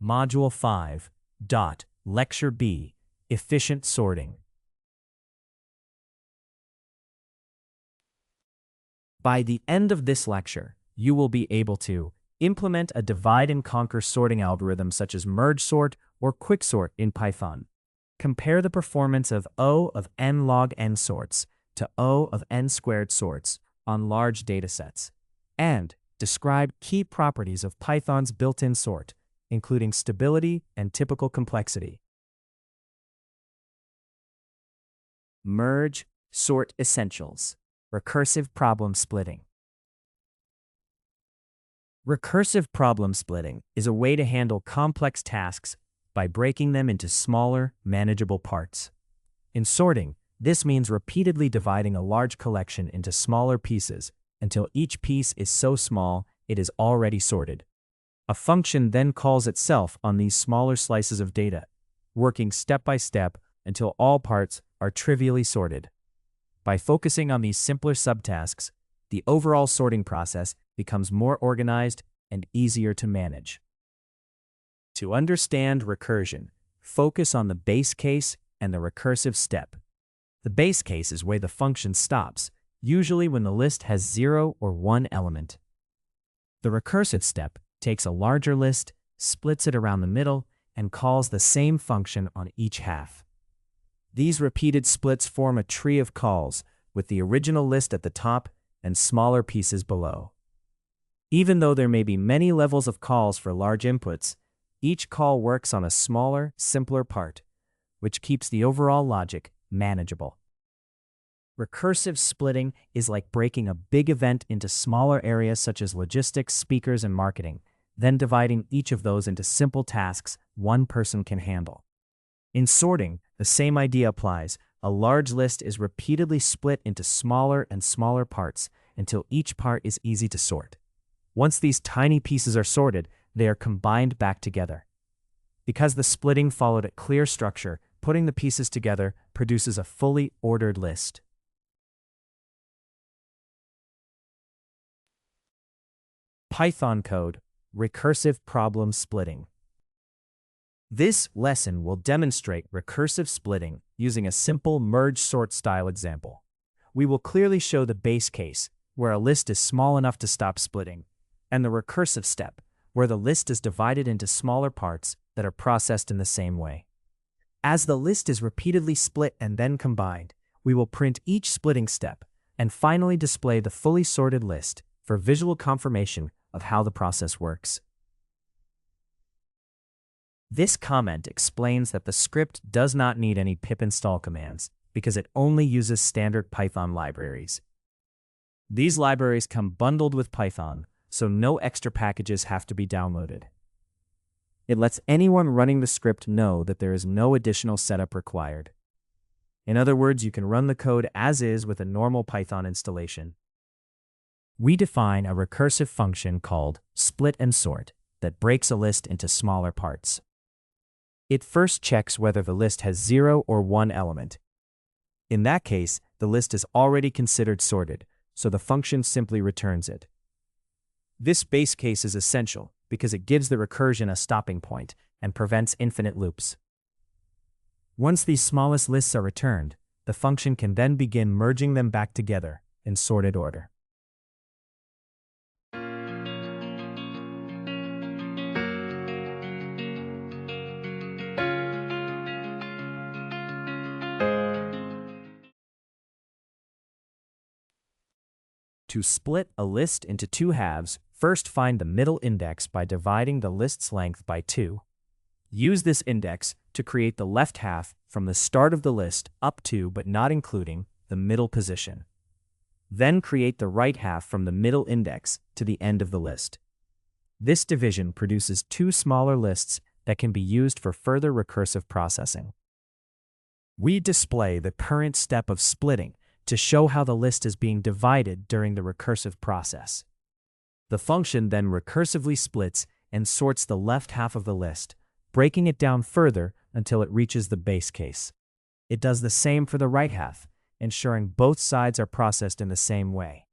Module 5. Lecture B. Efficient sorting. By the end of this lecture, you will be able to implement a divide-and-conquer sorting algorithm such as merge sort or quicksort in Python. Compare the performance of O of n log n sorts to O of n squared sorts on large datasets, and describe key properties of Python's built-in sort, including stability and typical complexity. Merge sort essentials. Recursive problem splitting. Recursive problem splitting is a way to handle complex tasks by breaking them into smaller, manageable parts. In sorting, this means repeatedly dividing a large collection into smaller pieces until each piece is so small it is already sorted. A function then calls itself on these smaller slices of data, working step by step until all parts are trivially sorted. By focusing on these simpler subtasks, the overall sorting process becomes more organized and easier to manage. To understand recursion, focus on the base case and the recursive step. The base case is where the function stops, usually when the list has 0 or 1 element. The recursive step takes a larger list, splits it around the middle, and calls the same function on each half. These repeated splits form a tree of calls, with the original list at the top and smaller pieces below. Even though there may be many levels of calls for large inputs, each call works on a smaller, simpler part, which keeps the overall logic manageable. Recursive splitting is like breaking a big event into smaller areas such as logistics, speakers, and marketing, then dividing each of those into simple tasks one person can handle. In sorting, the same idea applies. A large list is repeatedly split into smaller and smaller parts until each part is easy to sort. Once these tiny pieces are sorted, they are combined back together. Because the splitting followed a clear structure, putting the pieces together produces a fully ordered list. Python code, recursive problem splitting. This lesson will demonstrate recursive splitting using a simple merge sort style example. We will clearly show the base case, where a list is small enough to stop splitting, and the recursive step, where the list is divided into smaller parts that are processed in the same way. As the list is repeatedly split and then combined, we will print each splitting step and finally display the fully sorted list for visual confirmation of how the process works. This comment explains that the script does not need any pip install commands because it only uses standard Python libraries. These libraries come bundled with Python, so no extra packages have to be downloaded. It lets anyone running the script know that there is no additional setup required. In other words, you can run the code as is with a normal Python installation. We define a recursive function called split and sort that breaks a list into smaller parts. It first checks whether the list has 0 or 1 element. In that case, the list is already considered sorted, so the function simply returns it. This base case is essential because it gives the recursion a stopping point and prevents infinite loops. Once these smallest lists are returned, the function can then begin merging them back together in sorted order. To split a list into two halves, first find the middle index by dividing the list's length by 2. Use this index to create the left half from the start of the list up to but not including the middle position. Then create the right half from the middle index to the end of the list. This division produces two smaller lists that can be used for further recursive processing. We display the current step of splitting to show how the list is being divided during the recursive process. The function then recursively splits and sorts the left half of the list, breaking it down further until it reaches the base case. It does the same for the right half, ensuring both sides are processed in the same way.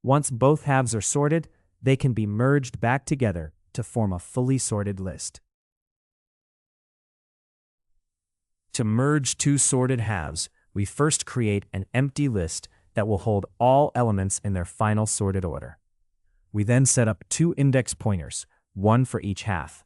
Once both halves are sorted, they can be merged back together to form a fully sorted list. To merge two sorted halves, we first create an empty list that will hold all elements in their final sorted order. We then set up two index pointers, one for each half.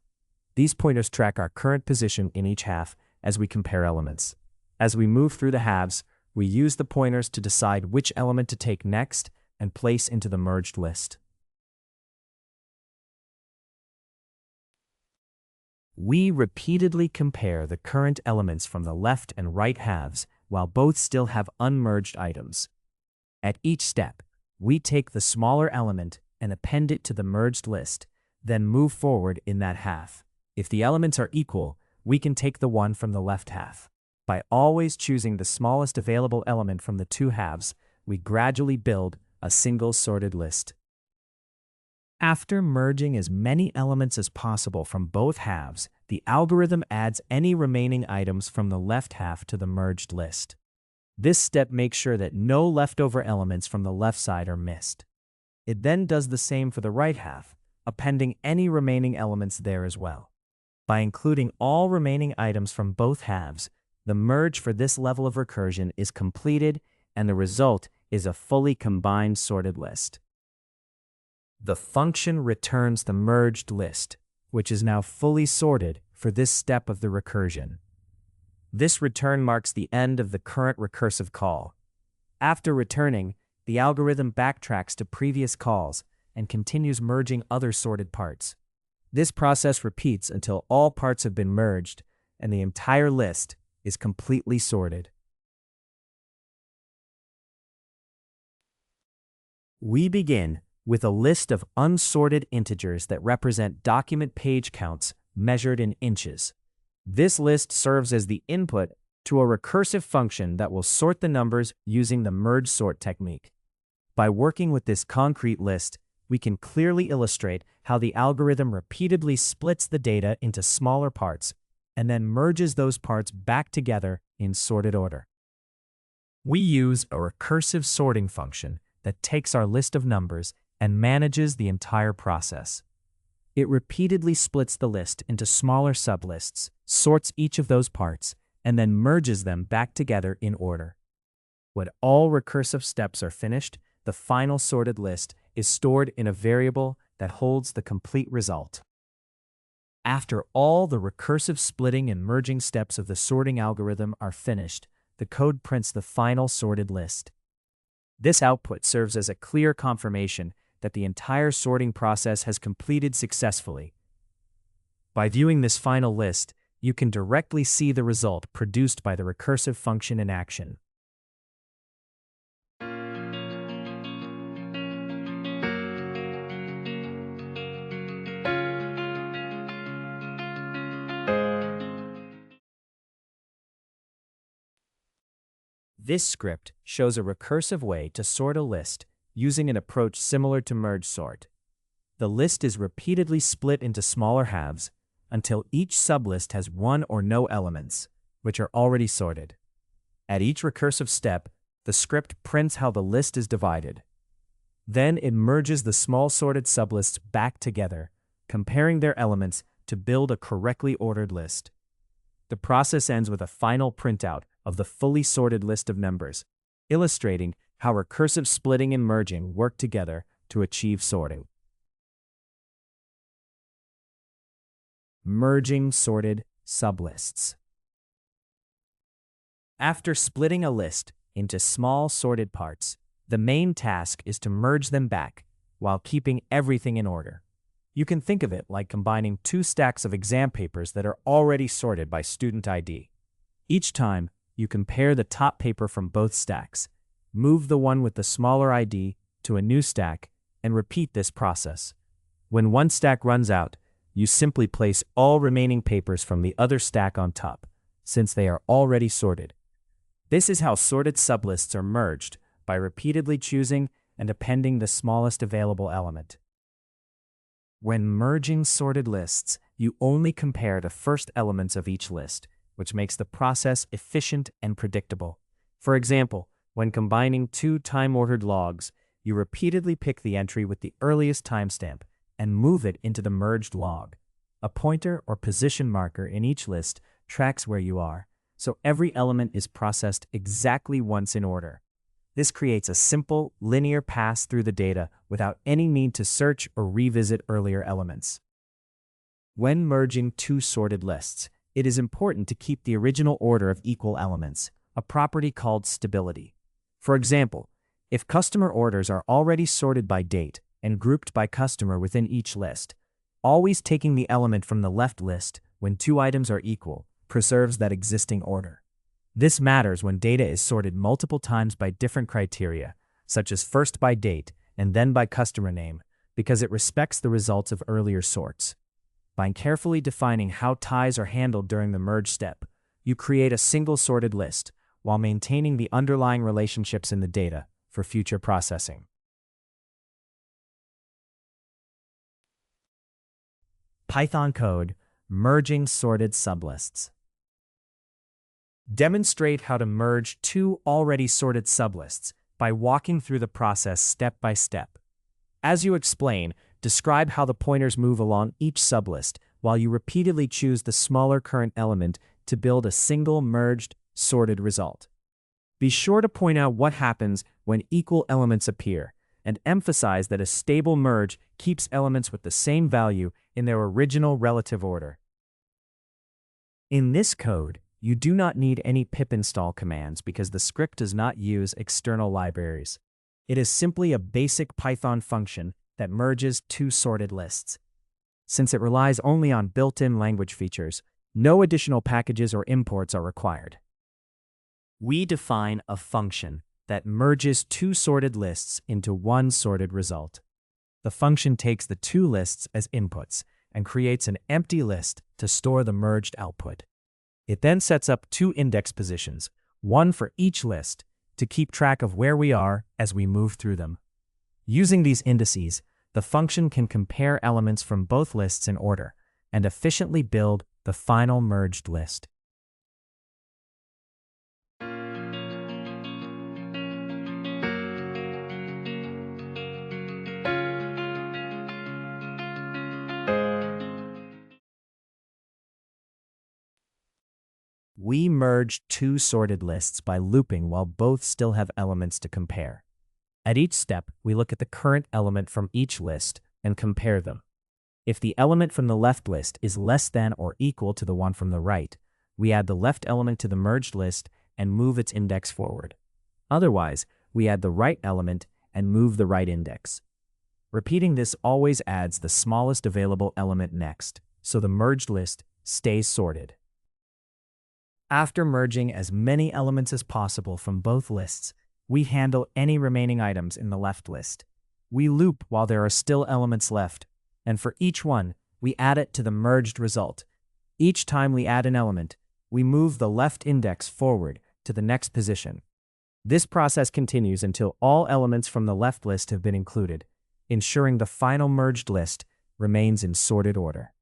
These pointers track our current position in each half as we compare elements. As we move through the halves, we use the pointers to decide which element to take next and place into the merged list. We repeatedly compare the current elements from the left and right halves while both still have unmerged items. At each step, we take the smaller element and append it to the merged list, then move forward in that half. If the elements are equal, we can take the one from the left half. By always choosing the smallest available element from the two halves, we gradually build a single sorted list. After merging as many elements as possible from both halves, the algorithm adds any remaining items from the left half to the merged list. This step makes sure that no leftover elements from the left side are missed. It then does the same for the right half, appending any remaining elements there as well. By including all remaining items from both halves, the merge for this level of recursion is completed, and the result is a fully combined sorted list. The function returns the merged list, which is now fully sorted for this step of the recursion. This return marks the end of the current recursive call. After returning, the algorithm backtracks to previous calls and continues merging other sorted parts. This process repeats until all parts have been merged and the entire list is completely sorted. We begin with a list of unsorted integers that represent document page counts measured in inches. This list serves as the input to a recursive function that will sort the numbers using the merge sort technique. By working with this concrete list, we can clearly illustrate how the algorithm repeatedly splits the data into smaller parts and then merges those parts back together in sorted order. We use a recursive sorting function that takes our list of numbers and manages the entire process. It repeatedly splits the list into smaller sublists, sorts each of those parts, and then merges them back together in order. When all recursive steps are finished, the final sorted list is stored in a variable that holds the complete result. After all the recursive splitting and merging steps of the sorting algorithm are finished, the code prints the final sorted list. This output serves as a clear confirmation that the entire sorting process has completed successfully. By viewing this final list, you can directly see the result produced by the recursive function in action. This script shows a recursive way to sort a list using an approach similar to merge sort. The list is repeatedly split into smaller halves until each sublist has one or no elements, which are already sorted. At each recursive step, the script prints how the list is divided. Then it merges the small sorted sublists back together, comparing their elements to build a correctly ordered list. The process ends with a final printout of the fully sorted list of numbers, illustrating how recursive splitting and merging work together to achieve sorting. Merging sorted sublists. After splitting a list into small sorted parts, the main task is to merge them back while keeping everything in order. You can think of it like combining two stacks of exam papers that are already sorted by student ID. Each time, you compare the top paper from both stacks, move the one with the smaller ID to a new stack, and repeat this process. When one stack runs out, you simply place all remaining papers from the other stack on top, since they are already sorted. This is how sorted sublists are merged, by repeatedly choosing and appending the smallest available element. When merging sorted lists, you only compare the first elements of each list, which makes the process efficient and predictable. For example, when combining two time-ordered logs, you repeatedly pick the entry with the earliest timestamp and move it into the merged log. A pointer or position marker in each list tracks where you are, so every element is processed exactly once in order. This creates a simple, linear pass through the data without any need to search or revisit earlier elements. When merging two sorted lists, it is important to keep the original order of equal elements, a property called stability. For example, if customer orders are already sorted by date and grouped by customer within each list, always taking the element from the left list when two items are equal preserves that existing order. This matters when data is sorted multiple times by different criteria, such as first by date and then by customer name, because it respects the results of earlier sorts. By carefully defining how ties are handled during the merge step, you create a single sorted list while maintaining the underlying relationships in the data for future processing. Python code, merging sorted sublists. Demonstrate how to merge two already sorted sublists by walking through the process step by step. As you explain, describe how the pointers move along each sublist while you repeatedly choose the smaller current element to build a single merged, sorted result. Be sure to point out what happens when equal elements appear, and emphasize that a stable merge keeps elements with the same value in their original relative order. In this code, you do not need any pip install commands because the script does not use external libraries. It is simply a basic Python function that merges two sorted lists. Since it relies only on built-in language features, no additional packages or imports are required. We define a function that merges two sorted lists into one sorted result. The function takes the two lists as inputs and creates an empty list to store the merged output. It then sets up two index positions, one for each list, to keep track of where we are as we move through them. Using these indices, the function can compare elements from both lists in order and efficiently build the final merged list. We merge two sorted lists by looping while both still have elements to compare. At each step, we look at the current element from each list and compare them. If the element from the left list is less than or equal to the one from the right, we add the left element to the merged list and move its index forward. Otherwise, we add the right element and move the right index. Repeating this always adds the smallest available element next, so the merged list stays sorted. After merging as many elements as possible from both lists, we handle any remaining items in the left list. We loop while there are still elements left, and for each one, we add it to the merged result. Each time we add an element, we move the left index forward to the next position. This process continues until all elements from the left list have been included, ensuring the final merged list remains in sorted order.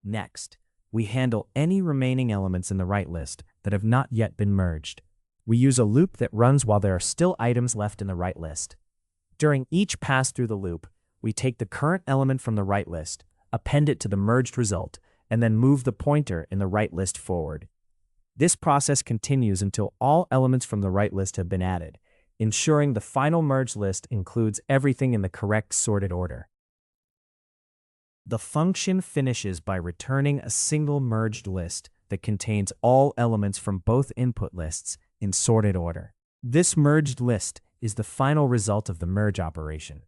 Next, we handle any remaining elements in the right list that have not yet been merged. We use a loop that runs while there are still items left in the right list. During each pass through the loop, we take the current element from the right list, append it to the merged result, and then move the pointer in the right list forward. This process continues until all elements from the right list have been added, ensuring the final merged list includes everything in the correct sorted order. The function finishes by returning a single merged list that contains all elements from both input lists in sorted order. This merged list is the final result of the merge operation.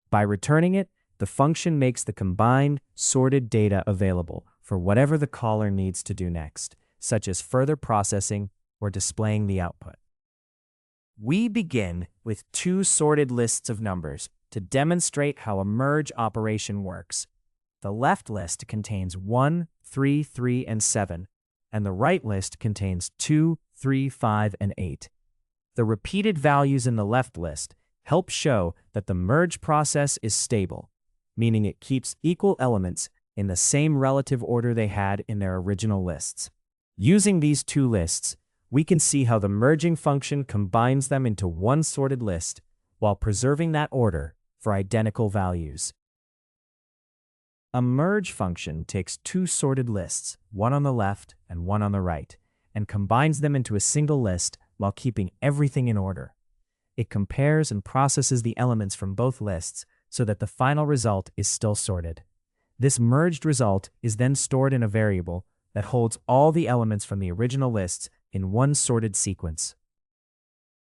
By returning it, the function makes the combined, sorted data available for whatever the caller needs to do next, such as further processing or displaying the output. We begin with two sorted lists of numbers to demonstrate how a merge operation works. The left list contains 1, 3, 3, and 7, and the right list contains 2, 3, 5, and 8. The repeated values in the left list help show that the merge process is stable, meaning it keeps equal elements in the same relative order they had in their original lists. Using these two lists, we can see how the merging function combines them into one sorted list while preserving that order for identical values. A merge function takes two sorted lists, one on the left and one on the right, and combines them into a single list while keeping everything in order. It compares and processes the elements from both lists so that the final result is still sorted. This merged result is then stored in a variable that holds all the elements from the original lists in one sorted sequence.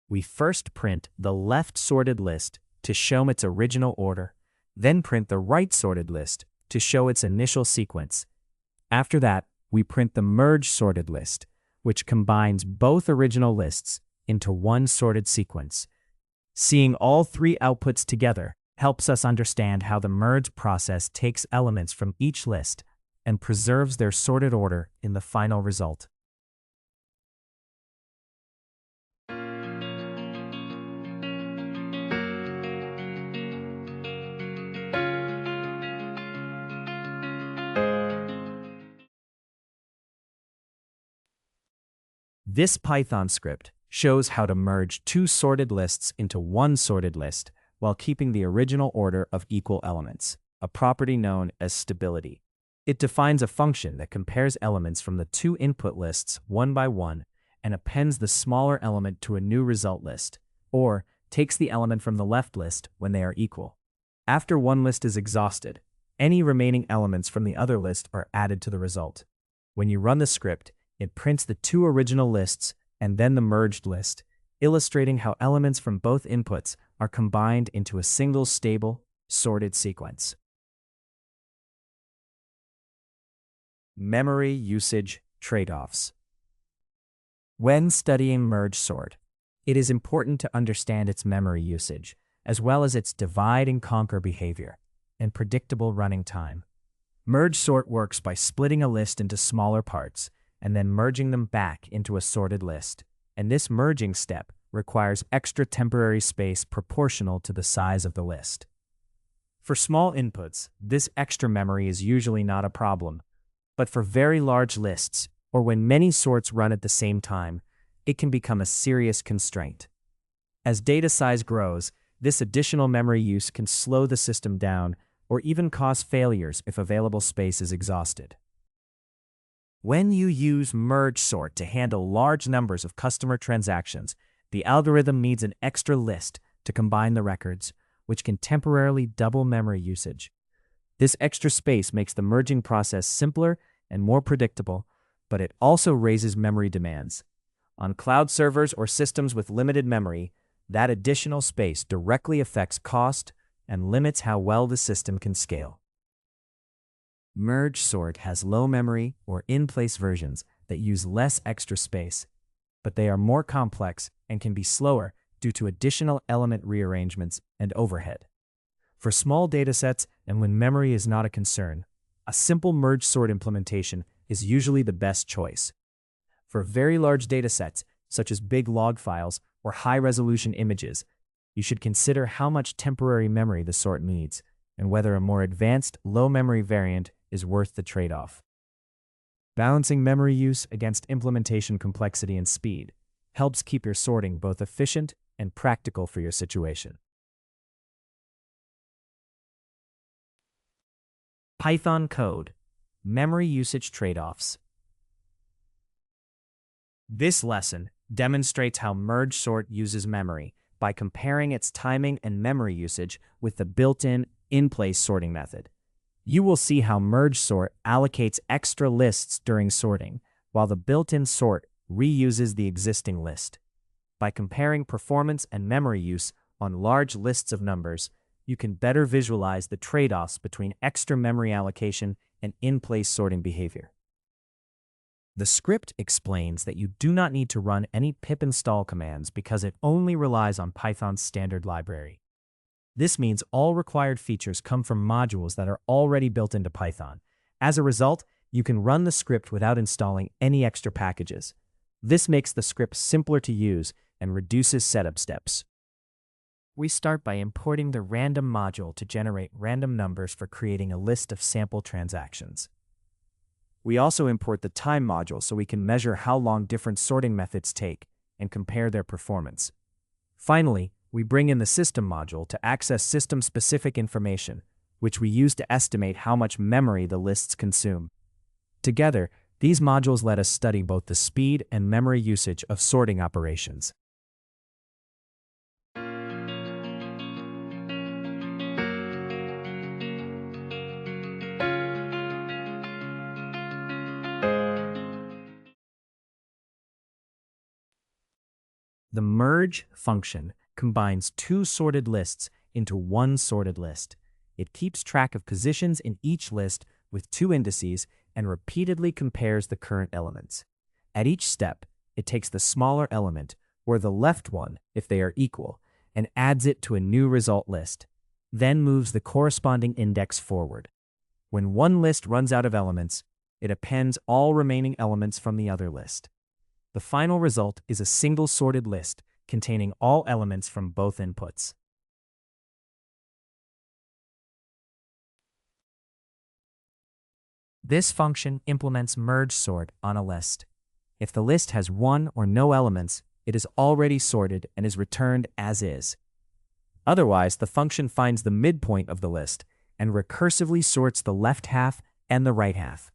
We first print the left sorted list to show its original order, then print the right sorted list to show its initial sequence. After that, we print the merged sorted list, which combines both original lists into one sorted sequence. Seeing all three outputs together helps us understand how the merge process takes elements from each list and preserves their sorted order in the final result. This Python script shows how to merge two sorted lists into one sorted list while keeping the original order of equal elements, a property known as stability. It defines a function that compares elements from the two input lists one by one and appends the smaller element to a new result list, or takes the element from the left list when they are equal. After one list is exhausted, any remaining elements from the other list are added to the result. When you run the script, it prints the two original lists and then the merged list, illustrating how elements from both inputs are combined into a single stable, sorted sequence. Memory usage trade-offs. When studying merge sort, it is important to understand its memory usage, as well as its divide and conquer behavior and predictable running time. Merge sort works by splitting a list into smaller parts and then merging them back into a sorted list. And this merging step requires extra temporary space proportional to the size of the list. For small inputs, this extra memory is usually not a problem, but for very large lists, or when many sorts run at the same time, it can become a serious constraint. As data size grows, this additional memory use can slow the system down or even cause failures if available space is exhausted. When you use merge sort to handle large numbers of customer transactions, the algorithm needs an extra list to combine the records, which can temporarily double memory usage. This extra space makes the merging process simpler and more predictable, but it also raises memory demands. On cloud servers or systems with limited memory, that additional space directly affects cost and limits how well the system can scale. Merge sort has low memory or in-place versions that use less extra space, but they are more complex and can be slower due to additional element rearrangements and overhead. For small datasets and when memory is not a concern, a simple merge sort implementation is usually the best choice. For very large datasets, such as big log files or high-resolution images, you should consider how much temporary memory the sort needs and whether a more advanced low-memory variant is worth the trade-off. Balancing memory use against implementation complexity and speed helps keep your sorting both efficient and practical for your situation. Python code, memory usage trade-offs. This lesson demonstrates how merge sort uses memory by comparing its timing and memory usage with the built-in in-place sorting method. You will see how merge sort allocates extra lists during sorting, while the built-in sort reuses the existing list. By comparing performance and memory use on large lists of numbers, you can better visualize the trade-offs between extra memory allocation and in-place sorting behavior. The script explains that you do not need to run any pip install commands because it only relies on Python's standard library. This means all required features come from modules that are already built into Python. As a result, you can run the script without installing any extra packages. This makes the script simpler to use and reduces setup steps. We start by importing the random module to generate random numbers for creating a list of sample transactions. We also import the time module so we can measure how long different sorting methods take and compare their performance. Finally, we bring in the system module to access system-specific information, which we use to estimate how much memory the lists consume. Together, these modules let us study both the speed and memory usage of sorting operations. The merge function combines two sorted lists into one sorted list. It keeps track of positions in each list with two indices and repeatedly compares the current elements. At each step, it takes the smaller element, or the left one if they are equal, and adds it to a new result list, then moves the corresponding index forward. When one list runs out of elements, it appends all remaining elements from the other list. The final result is a single sorted list containing all elements from both inputs. This function implements merge sort on a list. If the list has one or no elements, it is already sorted and is returned as is. Otherwise, the function finds the midpoint of the list and recursively sorts the left half and the right half.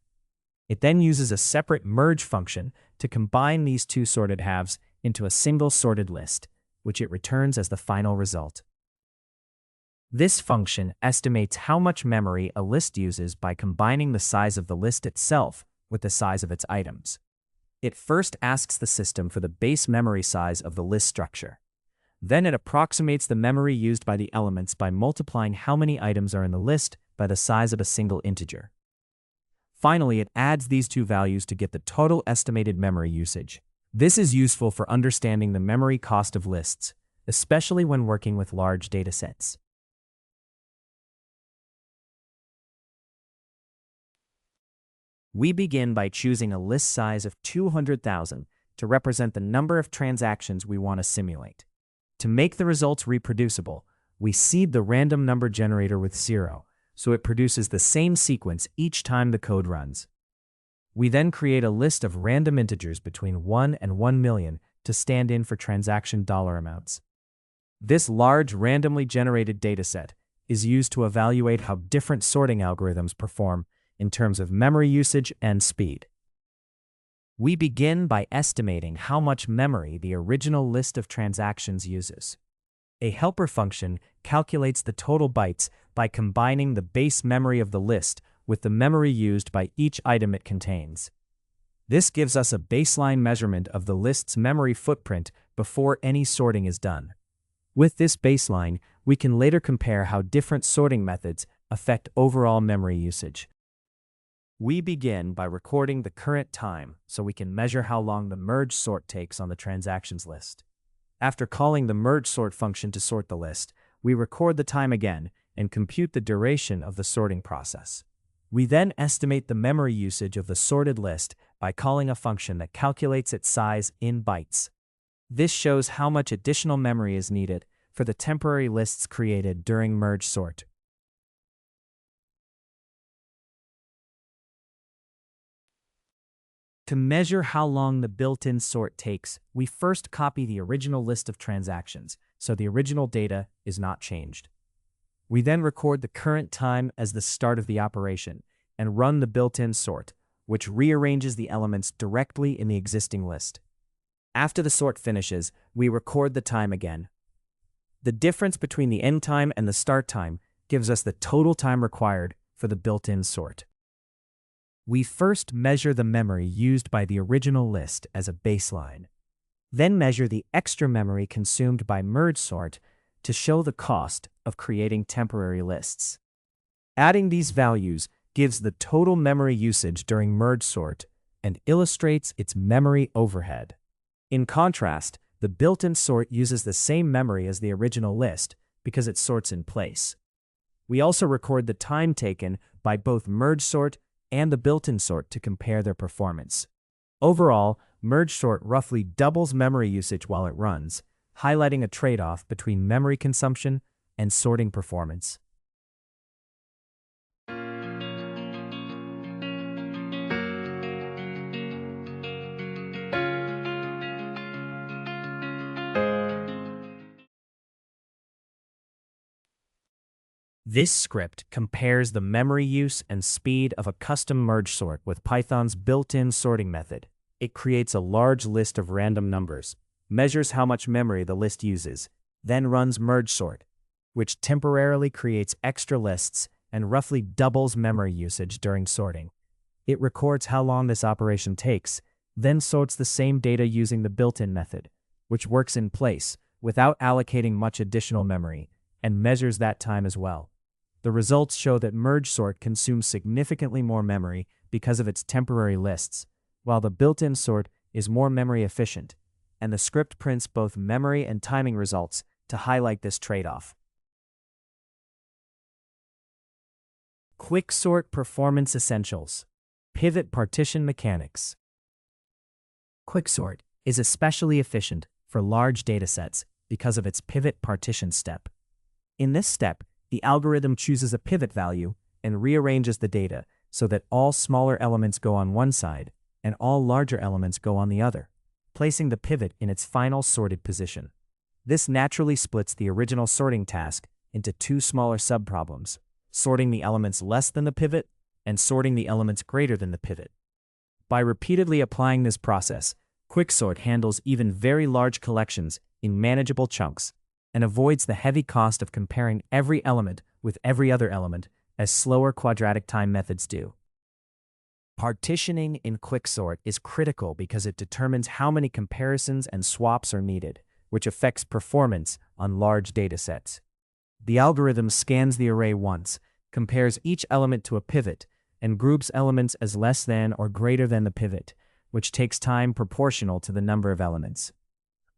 It then uses a separate merge function to combine these two sorted halves into a single sorted list, which it returns as the final result. This function estimates how much memory a list uses by combining the size of the list itself with the size of its items. It first asks the system for the base memory size of the list structure. Then it approximates the memory used by the elements by multiplying how many items are in the list by the size of a single integer. Finally, it adds these two values to get the total estimated memory usage. This is useful for understanding the memory cost of lists, especially when working with large datasets. We begin by choosing a list size of 200,000 to represent the number of transactions we want to simulate. To make the results reproducible, we seed the random number generator with 0, so it produces the same sequence each time the code runs. We then create a list of random integers between 1 and 1 million to stand in for transaction dollar amounts. This large randomly generated dataset is used to evaluate how different sorting algorithms perform in terms of memory usage and speed. We begin by estimating how much memory the original list of transactions uses. A helper function calculates the total bytes by combining the base memory of the list with the memory used by each item it contains. This gives us a baseline measurement of the list's memory footprint before any sorting is done. With this baseline, we can later compare how different sorting methods affect overall memory usage. We begin by recording the current time so we can measure how long the merge sort takes on the transactions list. After calling the merge sort function to sort the list, we record the time again and compute the duration of the sorting process. We then estimate the memory usage of the sorted list by calling a function that calculates its size in bytes. This shows how much additional memory is needed for the temporary lists created during merge sort. To measure how long the built-in sort takes, we first copy the original list of transactions, so the original data is not changed. We then record the current time as the start of the operation and run the built-in sort, which rearranges the elements directly in the existing list. After the sort finishes, we record the time again. The difference between the end time and the start time gives us the total time required for the built-in sort. We first measure the memory used by the original list as a baseline, then measure the extra memory consumed by merge sort to show the cost of creating temporary lists. Adding these values gives the total memory usage during merge sort and illustrates its memory overhead. In contrast, the built-in sort uses the same memory as the original list because it sorts in place. We also record the time taken by both merge sort and the built-in sort to compare their performance. Overall, merge sort roughly doubles memory usage while it runs, highlighting a trade-off between memory consumption and sorting performance. This script compares the memory use and speed of a custom merge sort with Python's built-in sorting method. It creates a large list of random numbers, measures how much memory the list uses, then runs merge sort, which temporarily creates extra lists and roughly doubles memory usage during sorting. It records how long this operation takes, then sorts the same data using the built-in method, which works in place without allocating much additional memory, and measures that time as well. The results show that merge sort consumes significantly more memory because of its temporary lists, while the built-in sort is more memory efficient, and the script prints both memory and timing results to highlight this trade-off. Quicksort Performance Essentials. Pivot Partition Mechanics. Quicksort is especially efficient for large datasets because of its pivot partition step. In this step, the algorithm chooses a pivot value and rearranges the data so that all smaller elements go on one side and all larger elements go on the other, placing the pivot in its final sorted position. This naturally splits the original sorting task into two smaller subproblems, sorting the elements less than the pivot and sorting the elements greater than the pivot. By repeatedly applying this process, Quicksort handles even very large collections in manageable chunks and avoids the heavy cost of comparing every element with every other element, as slower quadratic time methods do. Partitioning in Quicksort is critical because it determines how many comparisons and swaps are needed, which affects performance on large datasets. The algorithm scans the array once, compares each element to a pivot, and groups elements as less than or greater than the pivot, which takes time proportional to the number of elements.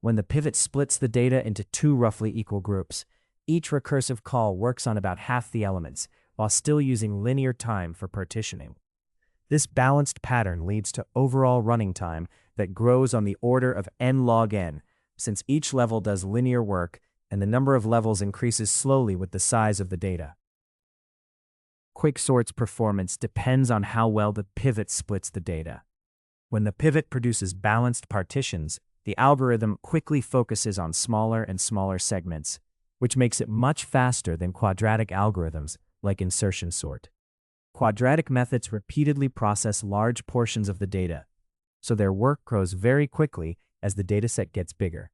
When the pivot splits the data into two roughly equal groups, each recursive call works on about half the elements, while still using linear time for partitioning. This balanced pattern leads to overall running time that grows on the order of n log n, since each level does linear work and the number of levels increases slowly with the size of the data. Quicksort's performance depends on how well the pivot splits the data. When the pivot produces balanced partitions, the algorithm quickly focuses on smaller and smaller segments, which makes it much faster than quadratic algorithms like insertion sort. Quadratic methods repeatedly process large portions of the data, so their work grows very quickly as the dataset gets bigger.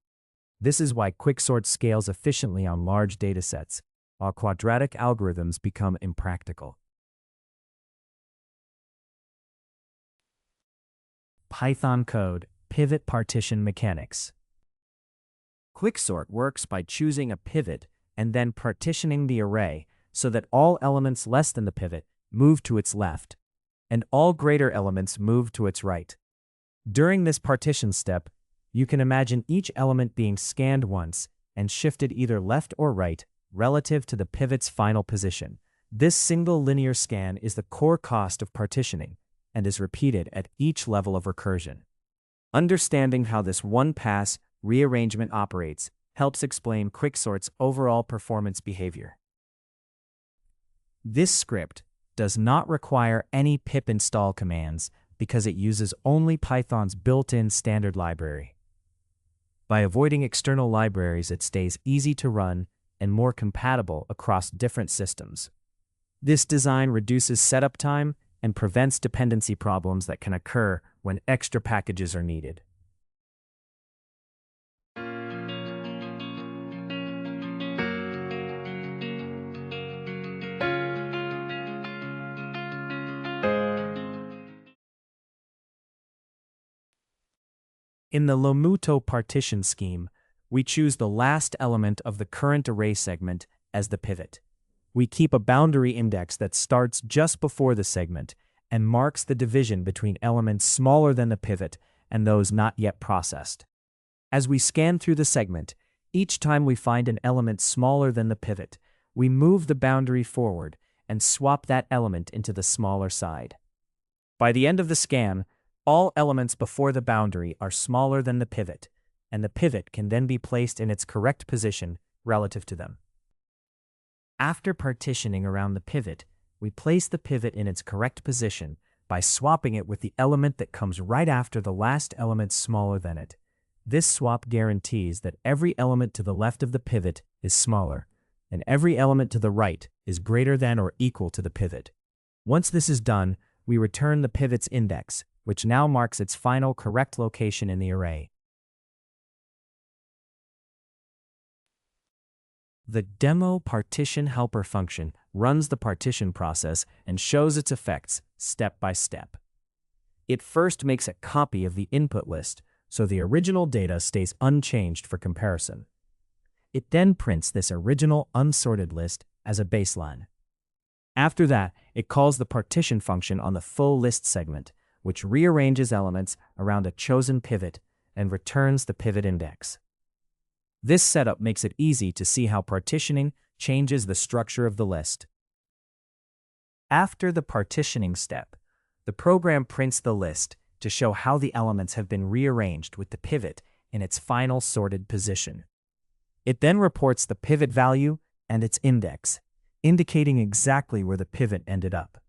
This is why Quicksort scales efficiently on large datasets, while quadratic algorithms become impractical. Python code pivot partition mechanics. Quicksort works by choosing a pivot and then partitioning the array so that all elements less than the pivot move to its left, and all greater elements move to its right. During this partition step, you can imagine each element being scanned once and shifted either left or right relative to the pivot's final position. This single linear scan is the core cost of partitioning and is repeated at each level of recursion. Understanding how this one-pass rearrangement operates helps explain Quicksort's overall performance behavior. This script does not require any pip install commands because it uses only Python's built-in standard library. By avoiding external libraries, it stays easy to run and more compatible across different systems. This design reduces setup time and prevents dependency problems that can occur when extra packages are needed. In the Lomuto partition scheme, we choose the last element of the current array segment as the pivot. We keep a boundary index that starts just before the segment and marks the division between elements smaller than the pivot and those not yet processed. As we scan through the segment, each time we find an element smaller than the pivot, we move the boundary forward and swap that element into the smaller side. By the end of the scan, all elements before the boundary are smaller than the pivot, and the pivot can then be placed in its correct position relative to them. After partitioning around the pivot, we place the pivot in its correct position by swapping it with the element that comes right after the last element smaller than it. This swap guarantees that every element to the left of the pivot is smaller, and every element to the right is greater than or equal to the pivot. Once this is done, we return the pivot's index, which now marks its final correct location in the array. The demo partition helper function runs the partition process and shows its effects step by step. It first makes a copy of the input list, so the original data stays unchanged for comparison. It then prints this original unsorted list as a baseline. After that, it calls the partition function on the full list segment, which rearranges elements around a chosen pivot and returns the pivot index. This setup makes it easy to see how partitioning changes the structure of the list. After the partitioning step, the program prints the list to show how the elements have been rearranged with the pivot in its final sorted position. It then reports the pivot value and its index, indicating exactly where the pivot ended up.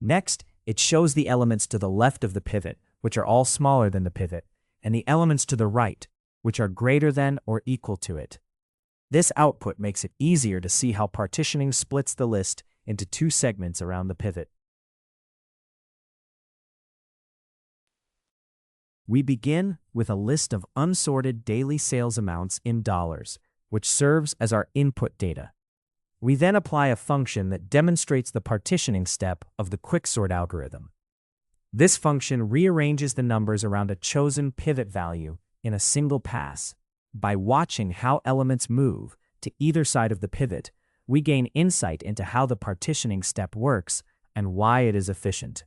Next, it shows the elements to the left of the pivot, which are all smaller than the pivot, and the elements to the right, which are greater than or equal to it. This output makes it easier to see how partitioning splits the list into two segments around the pivot. We begin with a list of unsorted daily sales amounts in dollars, which serves as our input data. We then apply a function that demonstrates the partitioning step of the quicksort algorithm. This function rearranges the numbers around a chosen pivot value in a single pass. By watching how elements move to either side of the pivot, we gain insight into how the partitioning step works and why it is efficient.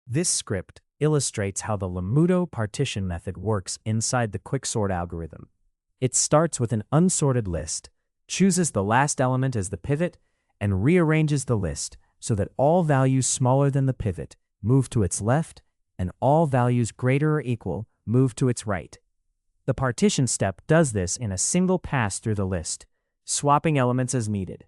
This script illustrates how the Lamuto partition method works inside the quicksort algorithm. It starts with an unsorted list, chooses the last element as the pivot, and rearranges the list so that all values smaller than the pivot move to its left, and all values greater or equal move to its right. The partition step does this in a single pass through the list, swapping elements as needed.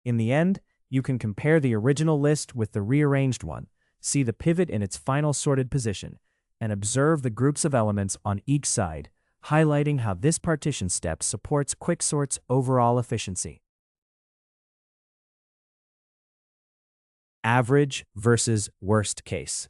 In the end, you can compare the original list with the rearranged one, see the pivot in its final sorted position, and observe the groups of elements on each side, highlighting how this partition step supports quicksort's overall efficiency. Average versus worst case.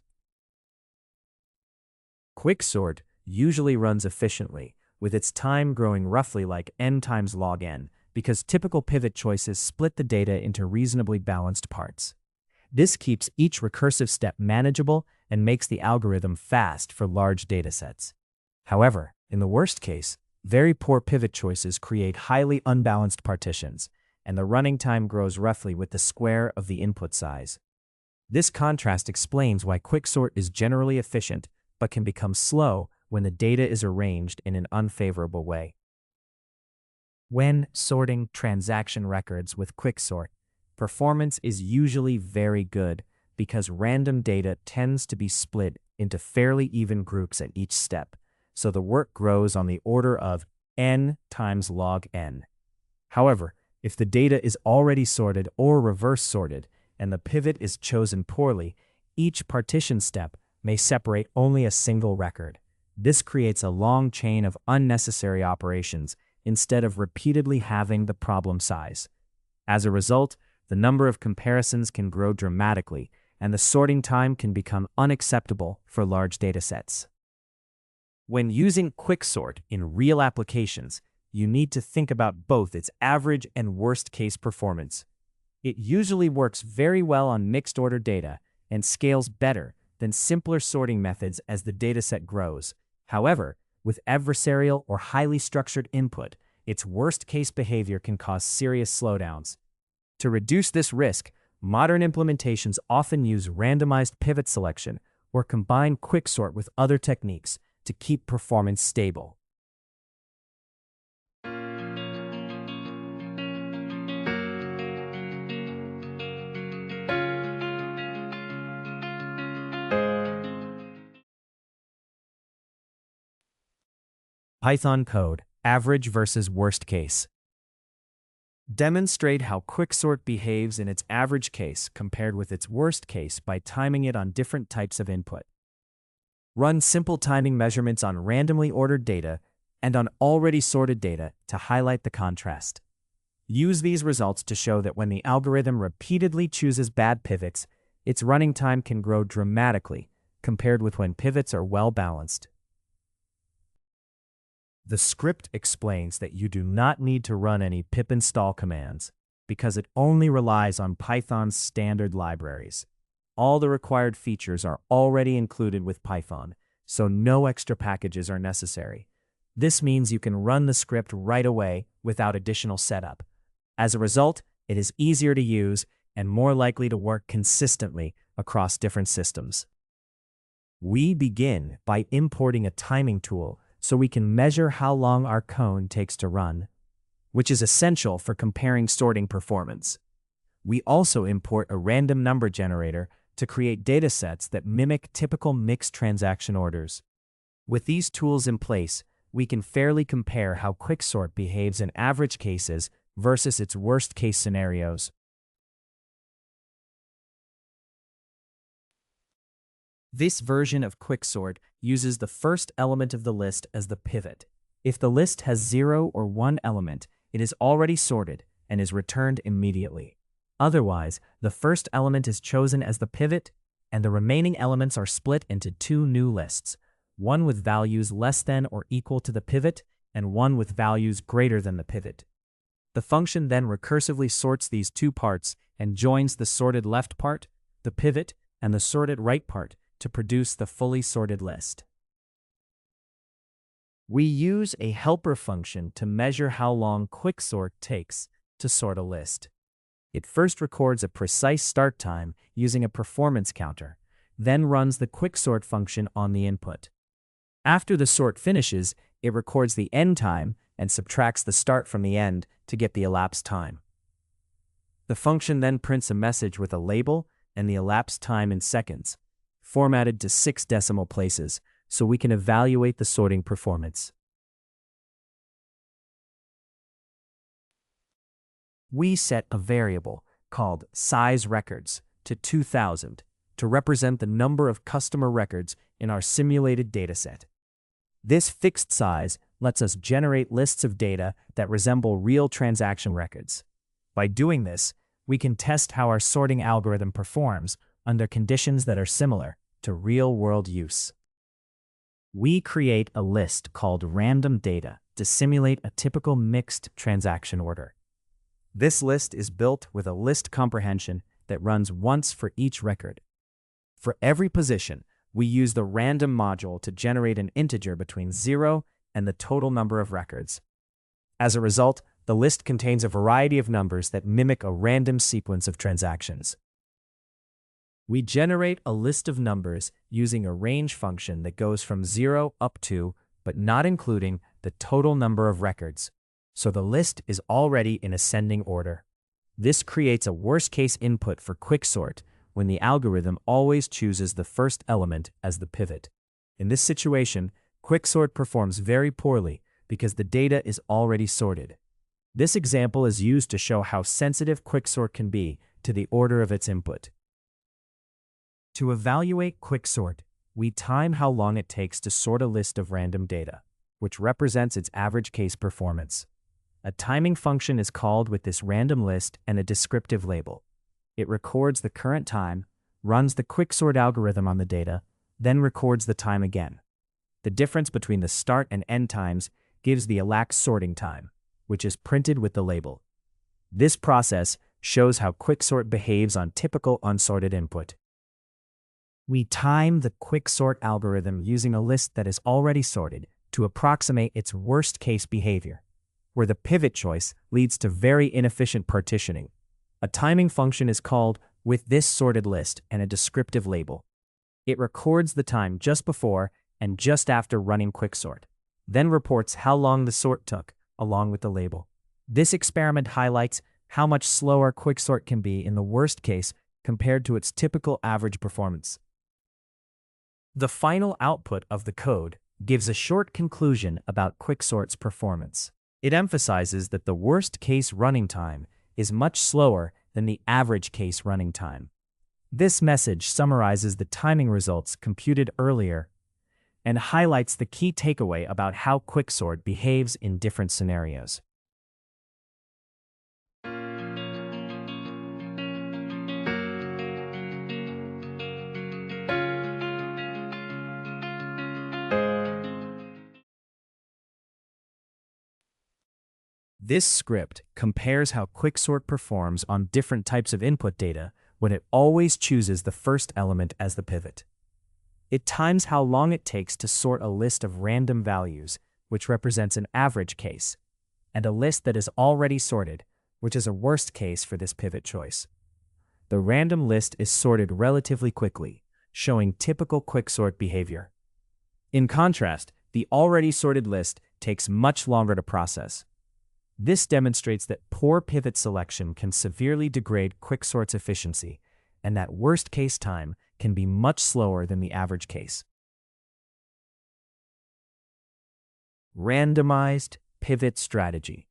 Quicksort usually runs efficiently, with its time growing roughly like n times log n, because typical pivot choices split the data into reasonably balanced parts. This keeps each recursive step manageable and makes the algorithm fast for large datasets. However, in the worst case, very poor pivot choices create highly unbalanced partitions, and the running time grows roughly with the square of the input size. This contrast explains why quicksort is generally efficient but can become slow when the data is arranged in an unfavorable way. When sorting transaction records with quicksort, performance is usually very good because random data tends to be split into fairly even groups at each step, so the work grows on the order of n times log n. However, if the data is already sorted or reverse sorted and the pivot is chosen poorly, each partition step may separate only a single record. This creates a long chain of unnecessary operations instead of repeatedly halving the problem size. As a result, the number of comparisons can grow dramatically, and the sorting time can become unacceptable for large datasets. When using quicksort in real applications, you need to think about both its average and worst-case performance. It usually works very well on mixed-order data and scales better than simpler sorting methods as the dataset grows. However, with adversarial or highly structured input, its worst-case behavior can cause serious slowdowns. To reduce this risk, modern implementations often use randomized pivot selection or combine quicksort with other techniques to keep performance stable. Python code, average versus worst case. Demonstrate how quicksort behaves in its average case compared with its worst case by timing it on different types of input. Run simple timing measurements on randomly ordered data and on already sorted data to highlight the contrast. Use these results to show that when the algorithm repeatedly chooses bad pivots, its running time can grow dramatically compared with when pivots are well balanced. The script explains that you do not need to run any pip install commands because it only relies on Python's standard libraries. All the required features are already included with Python, so no extra packages are necessary. This means you can run the script right away without additional setup. As a result, it is easier to use and more likely to work consistently across different systems. We begin by importing a timing tool so we can measure how long our code takes to run, which is essential for comparing sorting performance. We also import a random number generator to create datasets that mimic typical mixed transaction orders. With these tools in place, we can fairly compare how quicksort behaves in average cases versus its worst-case scenarios. This version of quicksort uses the first element of the list as the pivot. If the list has 0 or 1 element, it is already sorted and is returned immediately. Otherwise, the first element is chosen as the pivot, and the remaining elements are split into two new lists, one with values less than or equal to the pivot, and one with values greater than the pivot. The function then recursively sorts these two parts and joins the sorted left part, the pivot, and the sorted right part to produce the fully sorted list. We use a helper function to measure how long quicksort takes to sort a list. It first records a precise start time using a performance counter, then runs the quicksort function on the input. After the sort finishes, it records the end time and subtracts the start from the end to get the elapsed time. The function then prints a message with a label and the elapsed time in seconds, formatted to 6 decimal places, so we can evaluate the sorting performance. We set a variable called sizeRecords to 2000 to represent the number of customer records in our simulated dataset. This fixed size lets us generate lists of data that resemble real transaction records. By doing this, we can test how our sorting algorithm performs under conditions that are similar to real-world use. We create a list called random data to simulate a typical mixed transaction order. This list is built with a list comprehension that runs once for each record. For every position, we use the random module to generate an integer between 0 and the total number of records. As a result, the list contains a variety of numbers that mimic a random sequence of transactions. We generate a list of numbers using a range function that goes from 0 up to, but not including, the total number of records, so the list is already in ascending order. This creates a worst-case input for quicksort when the algorithm always chooses the first element as the pivot. In this situation, quicksort performs very poorly because the data is already sorted. This example is used to show how sensitive quicksort can be to the order of its input. To evaluate quicksort, we time how long it takes to sort a list of random data, which represents its average case performance. A timing function is called with this random list and a descriptive label. It records the current time, runs the quicksort algorithm on the data, then records the time again. The difference between the start and end times gives the elapsed sorting time, which is printed with the label. This process shows how quicksort behaves on typical unsorted input. We time the quicksort algorithm using a list that is already sorted to approximate its worst-case behavior, where the pivot choice leads to very inefficient partitioning. A timing function is called with this sorted list and a descriptive label. It records the time just before and just after running quicksort, then reports how long the sort took, along with the label. This experiment highlights how much slower quicksort can be in the worst case compared to its typical average performance. The final output of the code gives a short conclusion about quicksort's performance. It emphasizes that the worst-case running time is much slower than the average case running time. This message summarizes the timing results computed earlier and highlights the key takeaway about how quicksort behaves in different scenarios. This script compares how quicksort performs on different types of input data when it always chooses the first element as the pivot. It times how long it takes to sort a list of random values, which represents an average case, and a list that is already sorted, which is a worst case for this pivot choice. The random list is sorted relatively quickly, showing typical quicksort behavior. In contrast, the already sorted list takes much longer to process. This demonstrates that poor pivot selection can severely degrade quicksort's efficiency, and that worst-case time can be much slower than the average case. Randomized pivot strategy.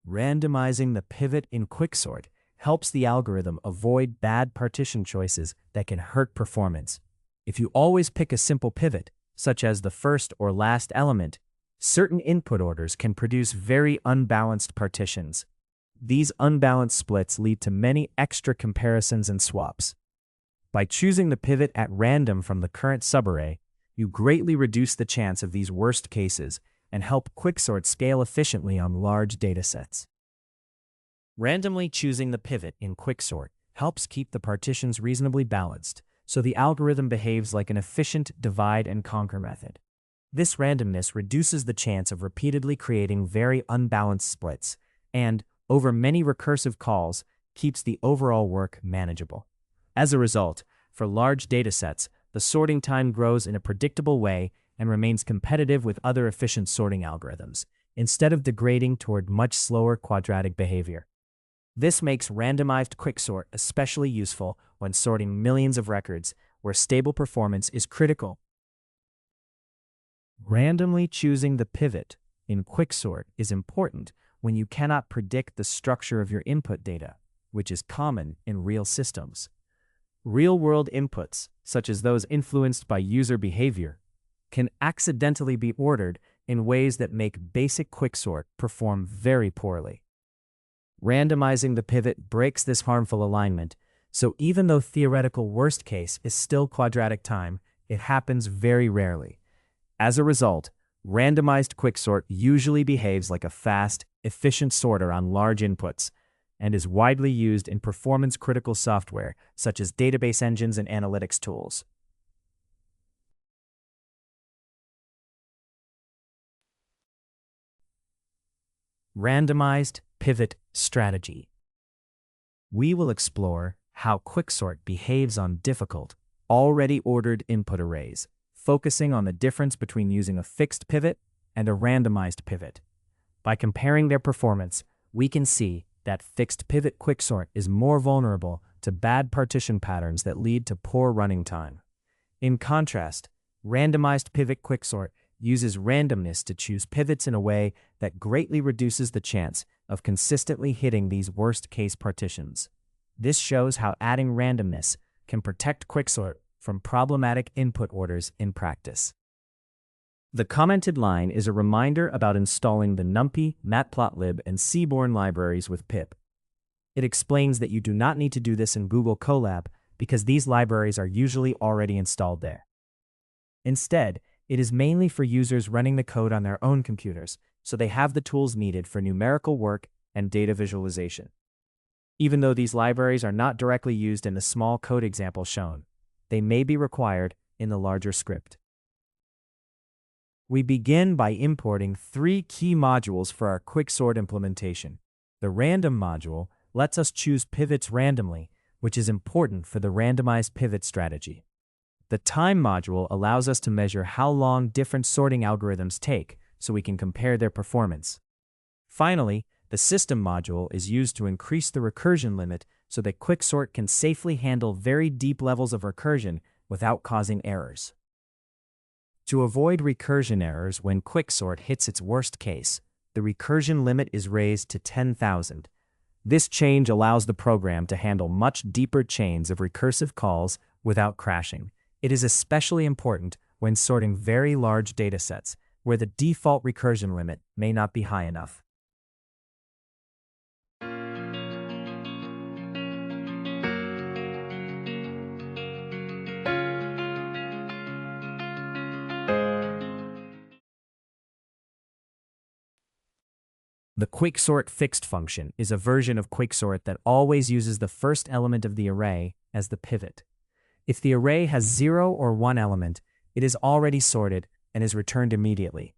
Randomizing the pivot in quicksort helps the algorithm avoid bad partition choices that can hurt performance. If you always pick a simple pivot, such as the first or last element, certain input orders can produce very unbalanced partitions. These unbalanced splits lead to many extra comparisons and swaps. By choosing the pivot at random from the current subarray, you greatly reduce the chance of these worst cases and help quicksort scale efficiently on large datasets. Randomly choosing the pivot in quicksort helps keep the partitions reasonably balanced, so the algorithm behaves like an efficient divide-and-conquer method. This randomness reduces the chance of repeatedly creating very unbalanced splits and, over many recursive calls, keeps the overall work manageable. As a result, for large datasets, the sorting time grows in a predictable way and remains competitive with other efficient sorting algorithms, instead of degrading toward much slower quadratic behavior. This makes randomized quicksort especially useful when sorting millions of records, where stable performance is critical. Randomly choosing the pivot in quicksort is important when you cannot predict the structure of your input data, which is common in real systems. Real-world inputs, such as those influenced by user behavior, can accidentally be ordered in ways that make basic quicksort perform very poorly. Randomizing the pivot breaks this harmful alignment, so even though theoretical worst case is still quadratic time, it happens very rarely. As a result, randomized quicksort usually behaves like a fast, efficient sorter on large inputs, and is widely used in performance-critical software such as database engines and analytics tools. Randomized pivot strategy. We will explore how quicksort behaves on difficult, already ordered input arrays, focusing on the difference between using a fixed pivot and a randomized pivot. By comparing their performance, we can see that fixed pivot quicksort is more vulnerable to bad partition patterns that lead to poor running time. In contrast, randomized pivot quicksort uses randomness to choose pivots in a way that greatly reduces the chance of consistently hitting these worst-case partitions. This shows how adding randomness can protect quicksort from problematic input orders in practice. The commented line is a reminder about installing the NumPy, Matplotlib, and Seaborn libraries with pip. It explains that you do not need to do this in Google Colab because these libraries are usually already installed there. Instead, it is mainly for users running the code on their own computers, so they have the tools needed for numerical work and data visualization. Even though these libraries are not directly used in the small code example shown, they may be required in the larger script. We begin by importing 3 key modules for our quicksort implementation. The random module lets us choose pivots randomly, which is important for the randomized pivot strategy. The time module allows us to measure how long different sorting algorithms take so we can compare their performance. Finally, the system module is used to increase the recursion limit so that quicksort can safely handle very deep levels of recursion without causing errors. To avoid recursion errors when quicksort hits its worst case, the recursion limit is raised to 10,000. This change allows the program to handle much deeper chains of recursive calls without crashing. It is especially important when when sorting very large datasets where the default recursion limit may not be high enough. The quicksort fixed function is a version of quicksort that always uses the first element of the array as the pivot. If the array has 0 or 1 element, it is already sorted and is returned immediately.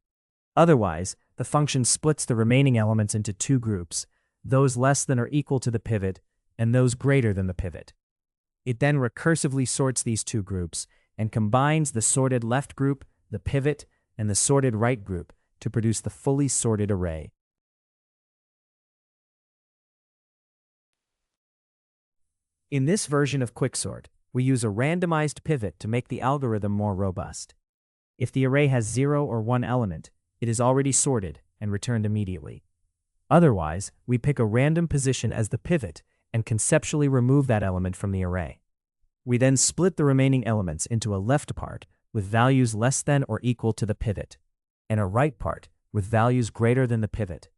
Otherwise, the function splits the remaining elements into two groups, those less than or equal to the pivot and those greater than the pivot. It then recursively sorts these two groups and combines the sorted left group, the pivot, and the sorted right group to produce the fully sorted array. In this version of quicksort, we use a randomized pivot to make the algorithm more robust. If the array has 0 or 1 element, it is already sorted and returned immediately. Otherwise, we pick a random position as the pivot and conceptually remove that element from the array. We then split the remaining elements into a left part with values less than or equal to the pivot, and a right part with values greater than the pivot.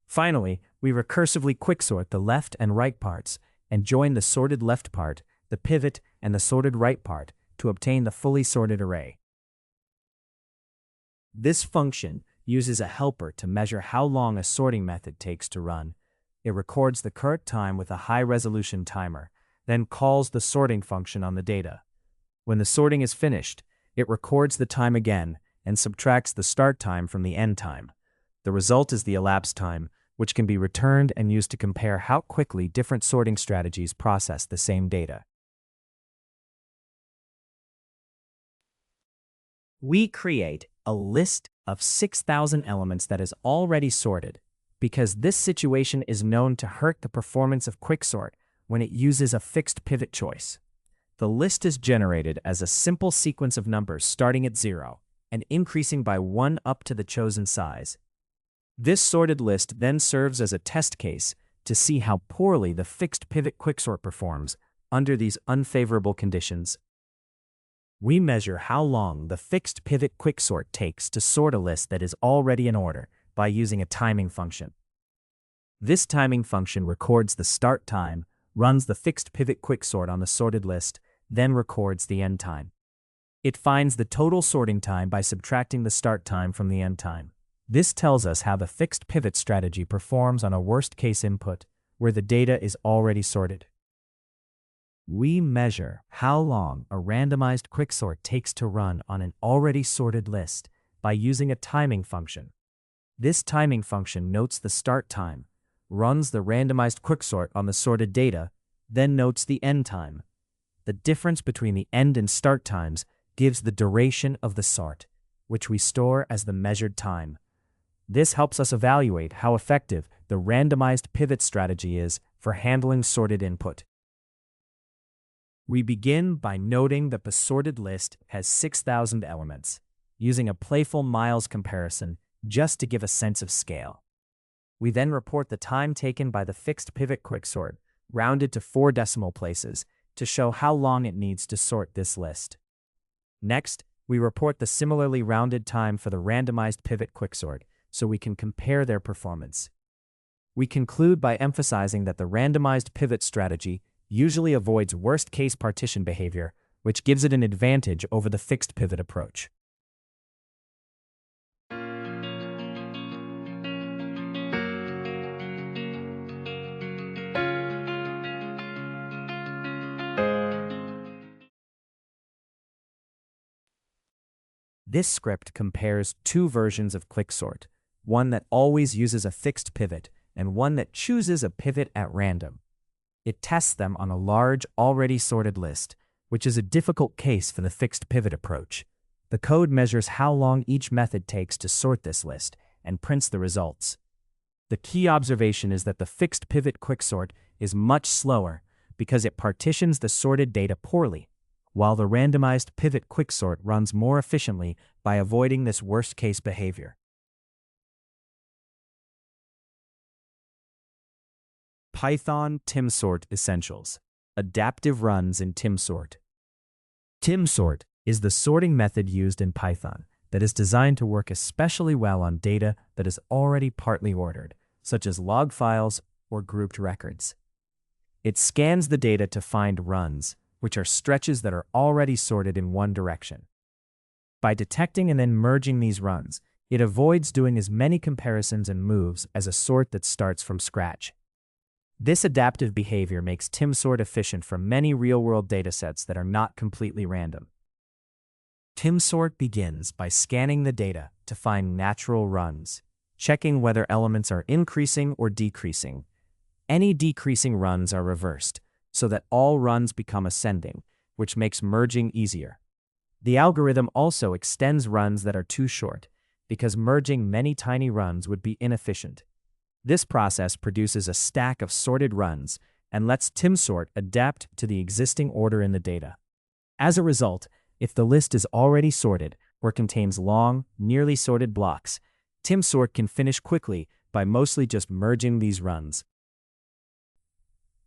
Finally, we recursively quicksort the left and right parts and join the sorted left part, the pivot, and the sorted right part to obtain the fully sorted array. This function uses a helper to measure how long a sorting method takes to run. It records the current time with a high-resolution timer, then calls the sorting function on the data. When the sorting is finished, it records the time again and subtracts the start time from the end time. The result is the elapsed time, which can be returned and used to compare how quickly different sorting strategies process the same data. We create a list of 6,000 elements that is already sorted because this situation is known to hurt the performance of quicksort when it uses a fixed pivot choice. The list is generated as a simple sequence of numbers starting at 0 and increasing by 1 up to the chosen size. This sorted list then serves as a test case to see how poorly the fixed pivot quicksort performs under these unfavorable conditions. We measure how long the fixed pivot quicksort takes to sort a list that is already in order by using a timing function. This timing function records the start time, runs the fixed pivot quicksort on the sorted list, then records the end time. It finds the total sorting time by subtracting the start time from the end time. This tells us how the fixed pivot strategy performs on a worst-case input, where the data is already sorted. We measure how long a randomized quicksort takes to run on an already sorted list by using a timing function. This timing function notes the start time, runs the randomized quicksort on the sorted data, then notes the end time. The difference between the end and start times gives the duration of the sort, which we store as the measured time. This helps us evaluate how effective the randomized pivot strategy is for handling sorted input. We begin by noting that the sorted list has 6,000 elements, using a playful miles comparison just to give a sense of scale. We then report the time taken by the fixed pivot quicksort, rounded to 4 decimal places, to show how long it needs to sort this list. Next, we report the similarly rounded time for the randomized pivot quicksort, so we can compare their performance. We conclude by emphasizing that the randomized pivot strategy usually avoids worst-case partition behavior, which gives it an advantage over the fixed pivot approach. This script compares two versions of quicksort, one that always uses a fixed pivot and one that chooses a pivot at random. It tests them on a large, already sorted list, which is a difficult case for the fixed pivot approach. The code measures how long each method takes to sort this list and prints the results. The key observation is that the fixed pivot quicksort is much slower because it partitions the sorted data poorly, while the randomized pivot quicksort runs more efficiently by avoiding this worst-case behavior. Python TimSort Essentials. Adaptive runs in TimSort. TimSort is the sorting method used in Python that is designed to work especially well on data that is already partly ordered, such as log files or grouped records. It scans the data to find runs, which are stretches that are already sorted in one direction. By detecting and then merging these runs, it avoids doing as many comparisons and moves as a sort that starts from scratch. This adaptive behavior makes timsort efficient for many real-world datasets that are not completely random. Timsort begins by scanning the data to find natural runs, checking whether elements are increasing or decreasing. Any decreasing runs are reversed, so that all runs become ascending, which makes merging easier. The algorithm also extends runs that are too short, because merging many tiny runs would be inefficient. This process produces a stack of sorted runs and lets timsort adapt to the existing order in the data. As a result, if the list is already sorted or contains long, nearly sorted blocks, timsort can finish quickly by mostly just merging these runs.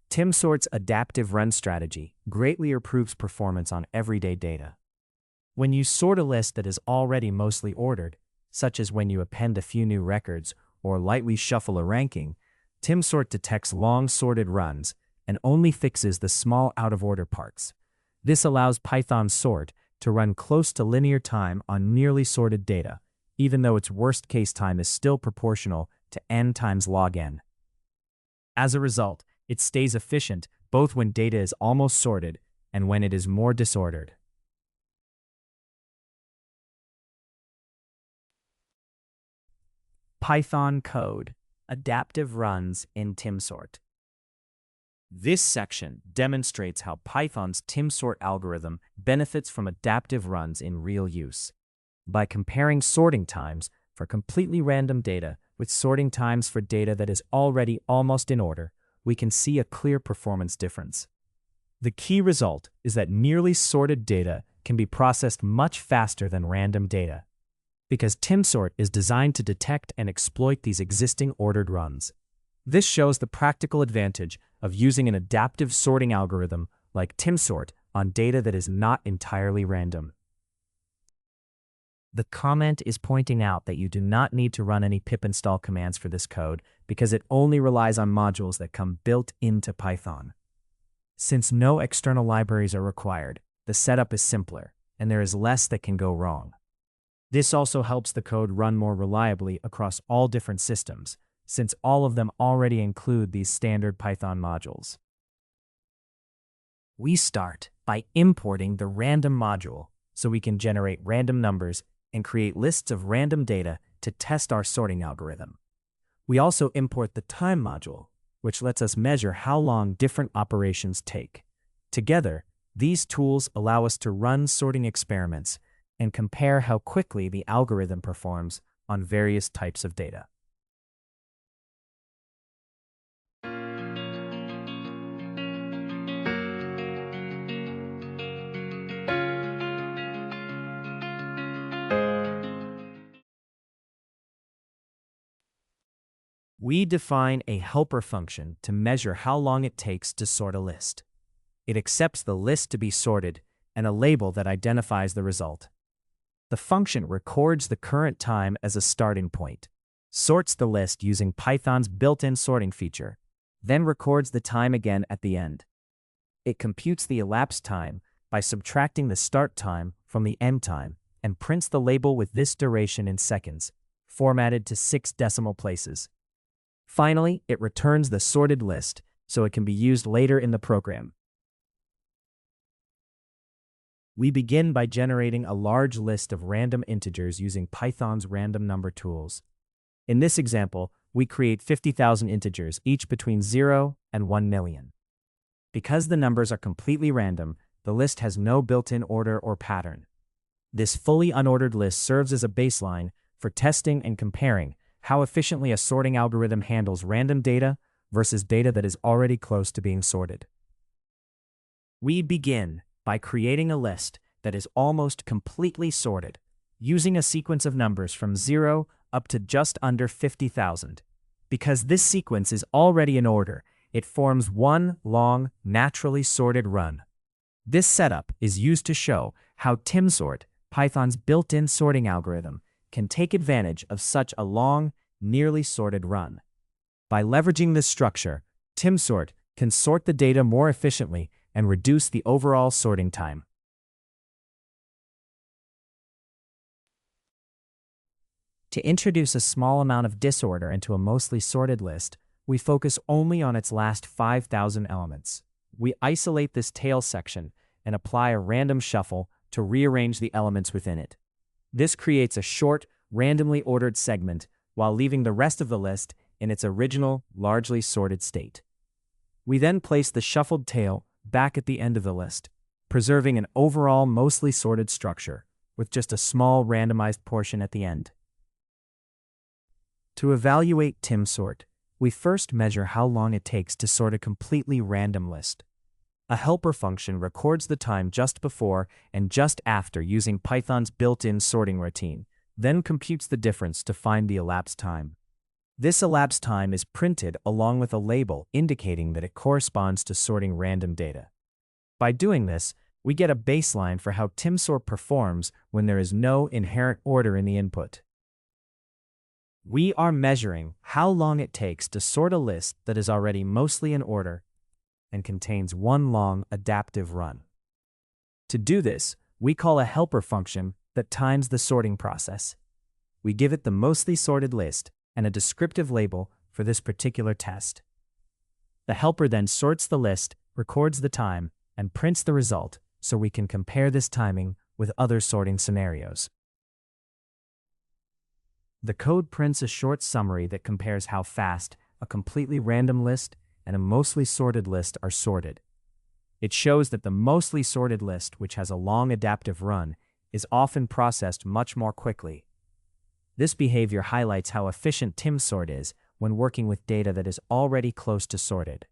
Timsort's adaptive run strategy greatly improves performance on everyday data. When you sort a list that is already mostly ordered, such as when you append a few new records or lightly shuffle a ranking, timsort detects long sorted runs and only fixes the small out-of-order parts. This allows Python sort to run close to linear time on nearly sorted data, even though its worst-case time is still proportional to n times log n. As a result, it stays efficient both when data is almost sorted and when it is more disordered. Python code, adaptive runs in timsort. This section demonstrates how Python's timsort algorithm benefits from adaptive runs in real use. By comparing sorting times for completely random data with sorting times for data that is already almost in order, we can see a clear performance difference. The key result is that nearly sorted data can be processed much faster than random data, because timsort is designed to detect and exploit these existing ordered runs. This shows the practical advantage of using an adaptive sorting algorithm like timsort on data that is not entirely random. The comment is pointing out that you do not need to run any pip install commands for this code because it only relies on modules that come built into Python. Since no external libraries are required, the setup is simpler, and there is less that can go wrong. This also helps the code run more reliably across all different systems, since all of them already include these standard Python modules. We start by importing the random module so we can generate random numbers and create lists of random data to test our sorting algorithm. We also import the time module, which lets us measure how long different operations take. Together, these tools allow us to run sorting experiments and compare how quickly the algorithm performs on various types of data. We define a helper function to measure how long it takes to sort a list. It accepts the list to be sorted and a label that identifies the result. The function records the current time as a starting point, sorts the list using Python's built-in sorting feature, then records the time again at the end. It computes the elapsed time by subtracting the start time from the end time and prints the label with this duration in seconds, formatted to 6 decimal places. Finally, it returns the sorted list so it can be used later in the program. We begin by generating a large list of random integers using Python's random number tools. In this example, we create 50,000 integers, each between 0 and 1 million. Because the numbers are completely random, the list has no built-in order or pattern. This fully unordered list serves as a baseline for testing and comparing how efficiently a sorting algorithm handles random data versus data that is already close to being sorted. We begin by creating a list that is almost completely sorted, using a sequence of numbers from 0 up to just under 50,000. Because this sequence is already in order, it forms one long, naturally sorted run. This setup is used to show how timsort, Python's built-in sorting algorithm, can take advantage of such a long, nearly sorted run. By leveraging this structure, timsort can sort the data more efficiently and reduce the overall sorting time. To introduce a small amount of disorder into a mostly sorted list, we focus only on its last 5,000 elements. We isolate this tail section and apply a random shuffle to rearrange the elements within it. This creates a short, randomly ordered segment while leaving the rest of the list in its original, largely sorted state. We then place the shuffled tail back at the end of the list, preserving an overall mostly sorted structure, with just a small randomized portion at the end. To evaluate timsort, we first measure how long it takes to sort a completely random list. A helper function records the time just before and just after using Python's built-in sorting routine, then computes the difference to find the elapsed time. This elapsed time is printed along with a label indicating that it corresponds to sorting random data. By doing this, we get a baseline for how timsort performs when there is no inherent order in the input. We are measuring how long it takes to sort a list that is already mostly in order and contains one long adaptive run. To do this, we call a helper function that times the sorting process. We give it the mostly sorted list and a descriptive label for this particular test. The helper then sorts the list, records the time, and prints the result so we can compare this timing with other sorting scenarios. The code prints a short summary that compares how fast a completely random list and a mostly sorted list are sorted. It shows that the mostly sorted list, which has a long adaptive run, is often processed much more quickly. This behavior highlights how efficient timsort is when working with data that is already close to sorted.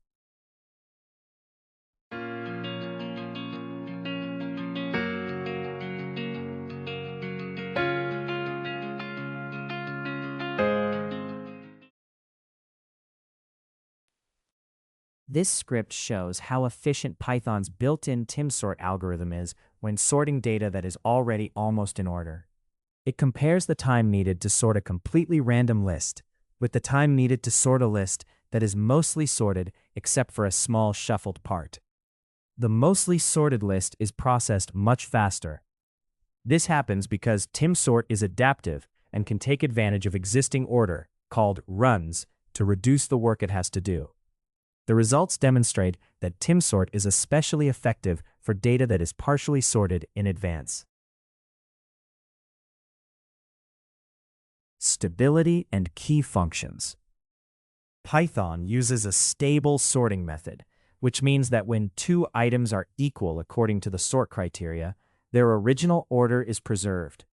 This script shows how efficient Python's built-in timsort algorithm is when sorting data that is already almost in order. It compares the time needed to sort a completely random list with the time needed to sort a list that is mostly sorted except for a small shuffled part. The mostly sorted list is processed much faster. This happens because timsort is adaptive and can take advantage of existing order, called runs, to reduce the work it has to do. The results demonstrate that timsort is especially effective for data that is partially sorted in advance. Stability and key functions. Python uses a stable sorting method, which means that when two items are equal according to the sort criteria, their original order is preserved.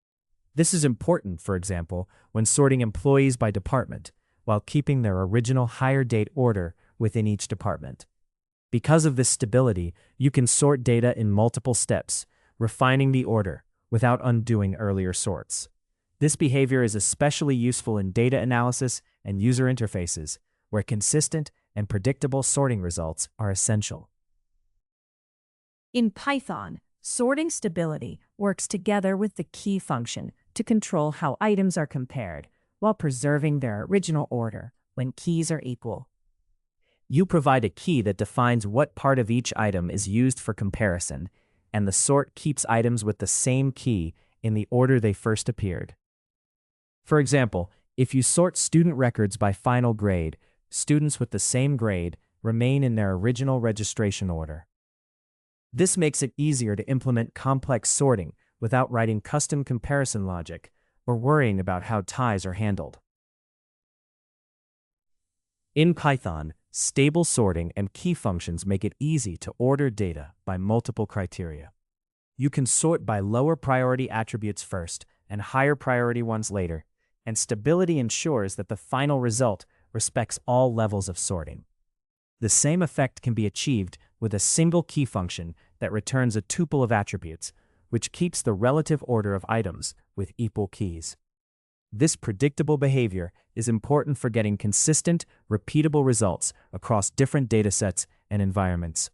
This is important, for example, when sorting employees by department, while keeping their original hire date order within each department. Because of this stability, you can sort data in multiple steps, refining the order without undoing earlier sorts. This behavior is especially useful in data analysis and user interfaces, where consistent and predictable sorting results are essential. In Python, sorting stability works together with the key function to control how items are compared while preserving their original order when keys are equal. You provide a key that defines what part of each item is used for comparison, and the sort keeps items with the same key in the order they first appeared. For example, if you sort student records by final grade, students with the same grade remain in their original registration order. This makes it easier to implement complex sorting without writing custom comparison logic or worrying about how ties are handled. In Python, stable sorting and key functions make it easy to order data by multiple criteria. You can sort by lower priority attributes first and higher priority ones later, and stability ensures that the final result respects all levels of sorting. The same effect can be achieved with a single key function that returns a tuple of attributes, which keeps the relative order of items with equal keys. This predictable behavior is important for getting consistent, repeatable results across different datasets and environments.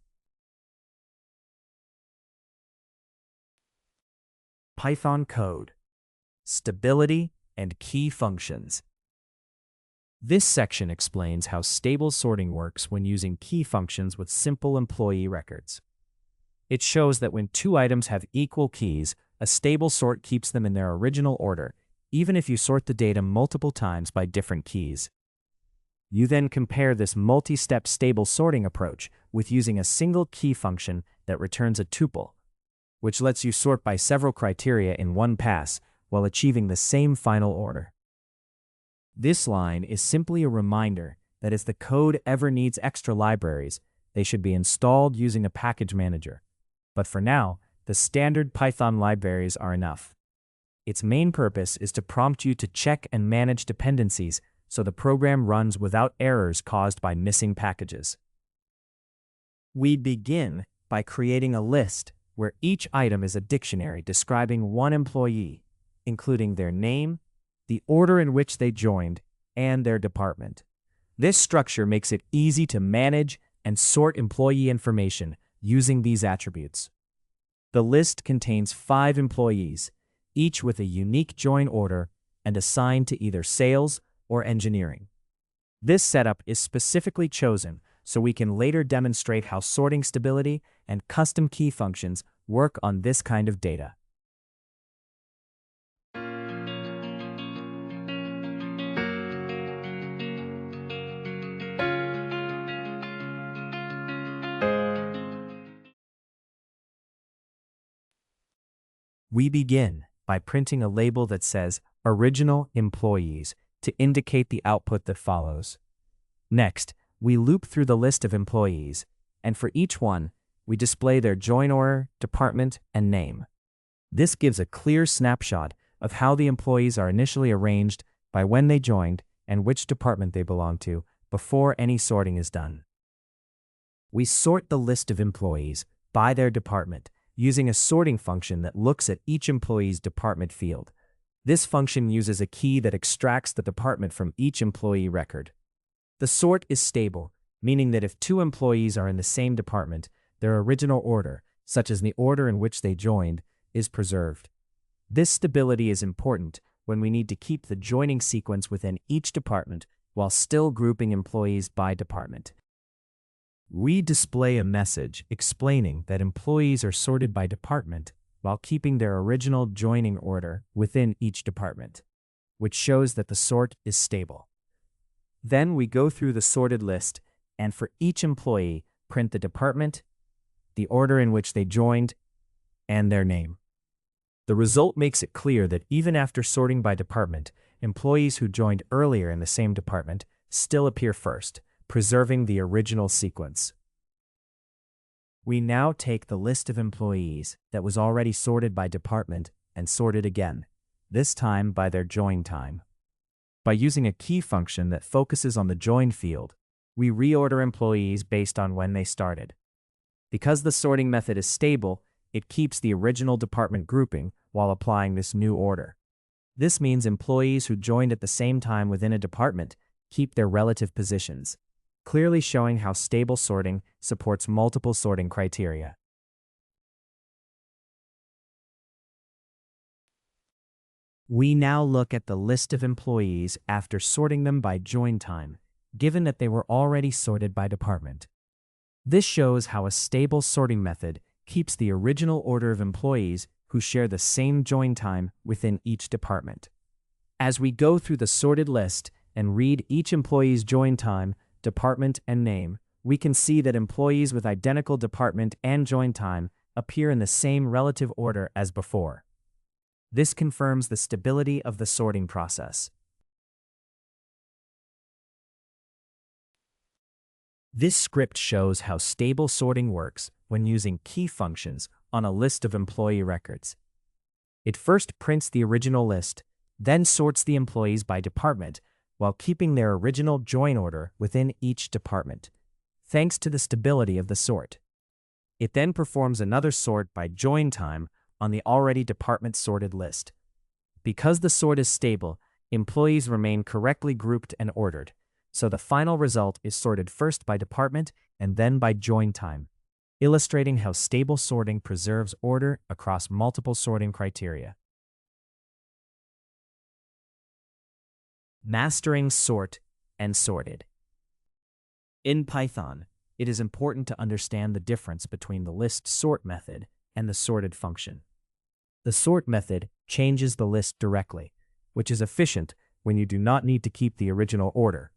Python code, stability, and key functions. This section explains how stable sorting works when using key functions with simple employee records. It shows that when two items have equal keys, a stable sort keeps them in their original order, even if you sort the data multiple times by different keys. You then compare this multi-step stable sorting approach with using a single key function that returns a tuple, which lets you sort by several criteria in one pass while achieving the same final order. This line is simply a reminder that if the code ever needs extra libraries, they should be installed using a package manager. But for now, the standard Python libraries are enough. Its main purpose is to prompt you to check and manage dependencies so the program runs without errors caused by missing packages. We begin by creating a list where each item is a dictionary describing one employee, including their name, the order in which they joined, and their department. This structure makes it easy to manage and sort employee information using these attributes. The list contains 5 employees, each with a unique join order and assigned to either sales or engineering. This setup is specifically chosen so we can later demonstrate how sorting stability and custom key functions work on this kind of data. We begin by printing a label that says Original Employees to indicate the output that follows. Next, we loop through the list of employees, and for each one, we display their join order, department, and name. This gives a clear snapshot of how the employees are initially arranged by when they joined and which department they belong to before any sorting is done. We sort the list of employees by their department using a sorting function that looks at each employee's department field. This function uses a key that extracts the department from each employee record. The sort is stable, meaning that if 2 employees are in the same department, their original order, such as the order in which they joined, is preserved. This stability is important when we need to keep the joining sequence within each department while still grouping employees by department. We display a message explaining that employees are sorted by department while keeping their original joining order within each department, which shows that the sort is stable. Then we go through the sorted list and for each employee print the department, the order in which they joined, and their name. The result makes it clear that even after sorting by department, employees who joined earlier in the same department still appear first, preserving the original sequence. We now take the list of employees that was already sorted by department and sort it again, this time by their join time. By using a key function that focuses on the join field, we reorder employees based on when they started. Because the sorting method is stable, it keeps the original department grouping while applying this new order. This means employees who joined at the same time within a department keep their relative positions, clearly showing how stable sorting supports multiple sorting criteria. We now look at the list of employees after sorting them by join time, given that they were already sorted by department. This shows how a stable sorting method keeps the original order of employees who share the same join time within each department. As we go through the sorted list and read each employee's join time, department, and name, we can see that employees with identical department and join time appear in the same relative order as before. This confirms the stability of the sorting process. This script shows how stable sorting works when using key functions on a list of employee records. It first prints the original list, then sorts the employees by department while keeping their original join order within each department, thanks to the stability of the sort. It then performs another sort by join time on the already department-sorted list. Because the sort is stable, employees remain correctly grouped and ordered, so the final result is sorted first by department and then by join time. illustrating how stable sorting preserves order across multiple sorting criteria. Mastering sort and sorted. In Python, it is important to understand the difference between the list sort method and the sorted function. The sort method changes the list directly, which is efficient when you do not need to keep the original order,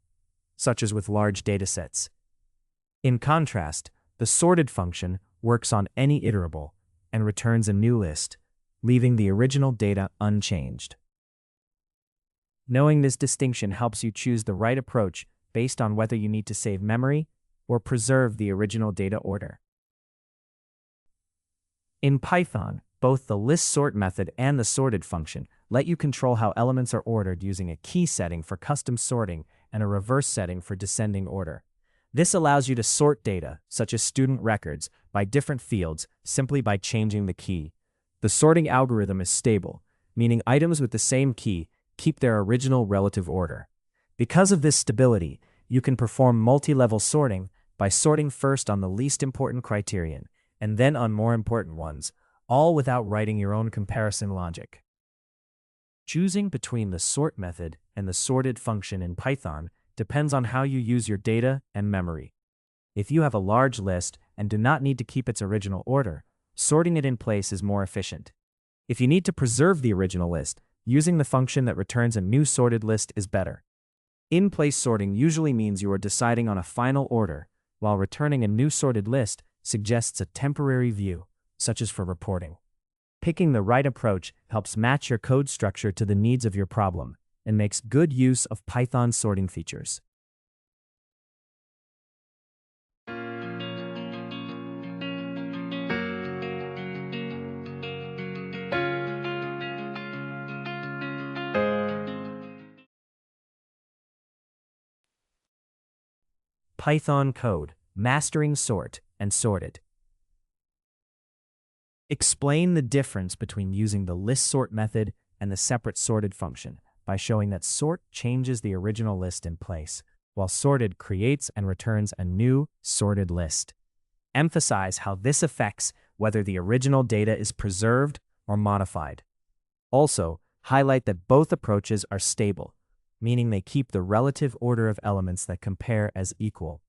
such as with large datasets. In contrast, the sorted function works on any iterable and returns a new list, leaving the original data unchanged. Knowing this distinction helps you choose the right approach based on whether you need to save memory or preserve the original data order. In Python, both the list sort method and the sorted function let you control how elements are ordered using a key setting for custom sorting and a reverse setting for descending order. This allows you to sort data, such as student records, by different fields simply by changing the key. The sorting algorithm is stable, meaning items with the same key keep their original relative order. Because of this stability, you can perform multi-level sorting by sorting first on the least important criterion and then on more important ones, all without writing your own comparison logic. Choosing between the sort method and the sorted function in Python depends on how you use your data and memory. If you have a large list and do not need to keep its original order, sorting it in place is more efficient. If you need to preserve the original list, using the function that returns a new sorted list is better. In-place sorting usually means you are deciding on a final order, while returning a new sorted list suggests a temporary view, such as for reporting. Picking the right approach helps match your code structure to the needs of your problem and makes good use of Python's sorting features. Python code, mastering sort and sorted. Explain the difference between using the list sort method and the separate sorted function by showing that sort changes the original list in place, while sorted creates and returns a new sorted list. Emphasize how this affects whether the original data is preserved or modified. Also, highlight that both approaches are stable, meaning they keep the relative order of elements that compare as equal,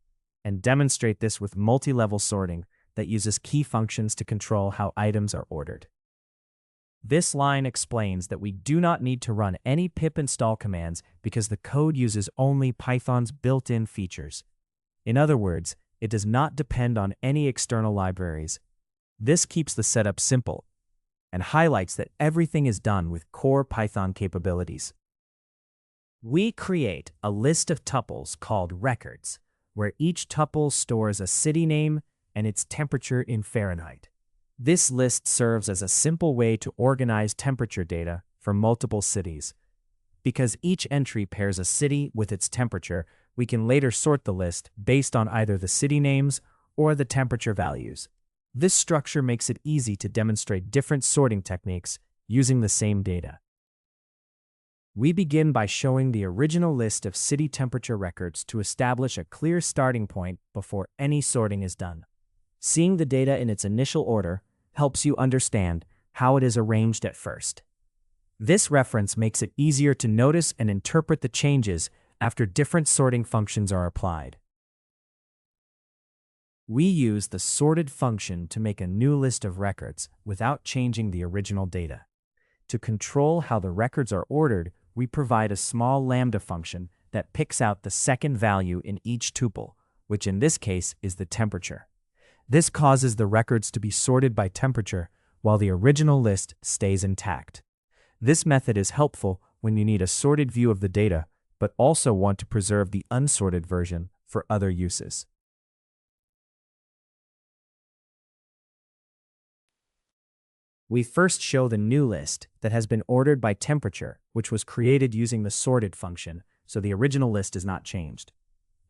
and demonstrate this with multi-level sorting that uses key functions to control how items are ordered. This line explains that we do not need to run any pip install commands because the code uses only Python's built-in features. In other words, it does not depend on any external libraries. This keeps the setup simple and highlights that everything is done with core Python capabilities. We create a list of tuples called records, where each tuple stores a city name and its temperature in Fahrenheit. This list serves as a simple way to organize temperature data for multiple cities. Because each entry pairs a city with its temperature, we can later sort the list based on either the city names or the temperature values. This structure makes it easy to demonstrate different sorting techniques using the same data. We begin by showing the original list of city temperature records to establish a clear starting point before any sorting is done. Seeing the data in its initial order helps you understand how it is arranged at first. This reference makes it easier to notice and interpret the changes after different sorting functions are applied. We use the sorted function to make a new list of records without changing the original data. To control how the records are ordered, we provide a small lambda function that picks out the second value in each tuple, which in this case is the temperature. This causes the records to be sorted by temperature while the original list stays intact. This method is helpful when you need a sorted view of the data, but also want to preserve the unsorted version for other uses. We first show the new list that has been ordered by temperature, which was created using the sorted function, so the original list is not changed.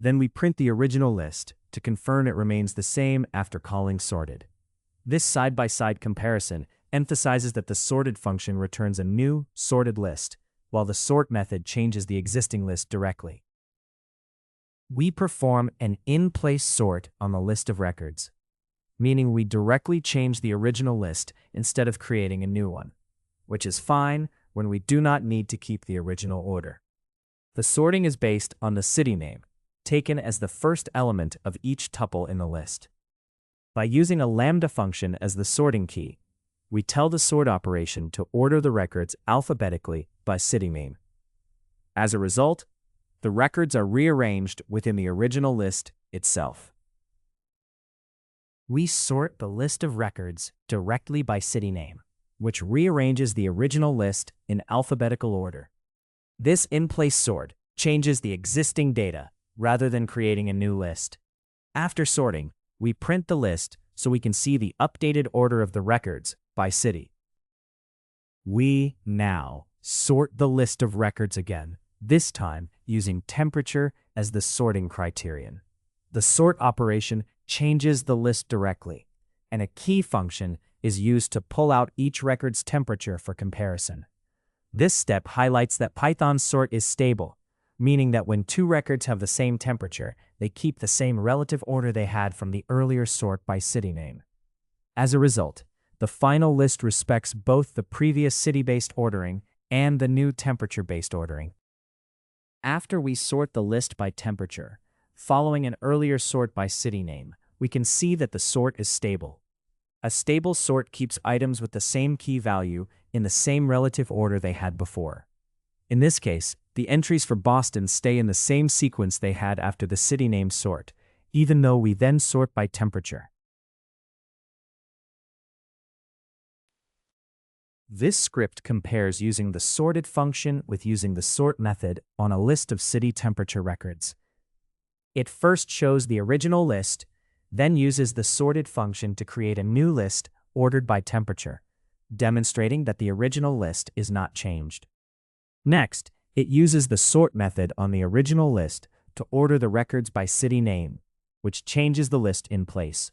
Then we print the original list to confirm it remains the same after calling sorted. This side-by-side comparison emphasizes that the sorted function returns a new, sorted list, while the sort method changes the existing list directly. We perform an in-place sort on the list of records. meaning we directly change the original list instead of creating a new one, which is fine when we do not need to keep the original order. The sorting is based on the city name, taken as the first element of each tuple in the list. By using a lambda function as the sorting key, we tell the sort operation to order the records alphabetically by city name. As a result, the records are rearranged within the original list itself. We sort the list of records directly by city name, which rearranges the original list in alphabetical order. This in-place sort changes the existing data rather than creating a new list. After sorting, we print the list so we can see the updated order of the records by city. We now sort the list of records again, this time using temperature as the sorting criterion. The sort operation changes the list directly, and a key function is used to pull out each record's temperature for comparison. This step highlights that Python's sort is stable, meaning that when two records have the same temperature, they keep the same relative order they had from the earlier sort by city name. As a result, the final list respects both the previous city-based ordering and the new temperature-based ordering. After we sort the list by temperature, following an earlier sort by city name, we can see that the sort is stable. A stable sort keeps items with the same key value in the same relative order they had before. In this case, the entries for Boston stay in the same sequence they had after the city name sort, even though we then sort by temperature. This script compares using the sorted function with using the sort method on a list of city temperature records. It first shows the original list, then uses the sorted function to create a new list ordered by temperature, demonstrating that the original list is not changed. Next, it uses the sort method on the original list to order the records by city name, which changes the list in place.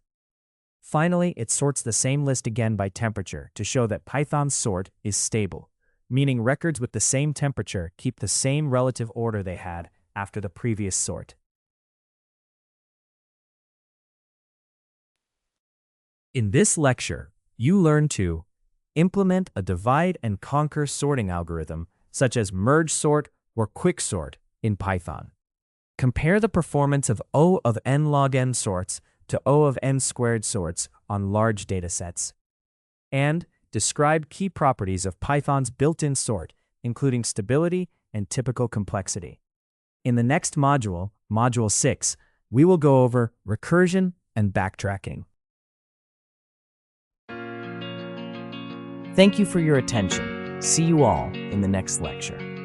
Finally, it sorts the same list again by temperature to show that Python's sort is stable, meaning records with the same temperature keep the same relative order they had after the previous sort. In this lecture, you learn to implement a divide and conquer sorting algorithm such as merge sort or quick sort in Python. Compare the performance of O of n log n sorts to O of n squared sorts on large datasets. And describe key properties of Python's built-in sort, including stability and typical complexity. In the next module, Module 6, we will go over recursion and backtracking. Thank you for your attention. See you all in the next lecture.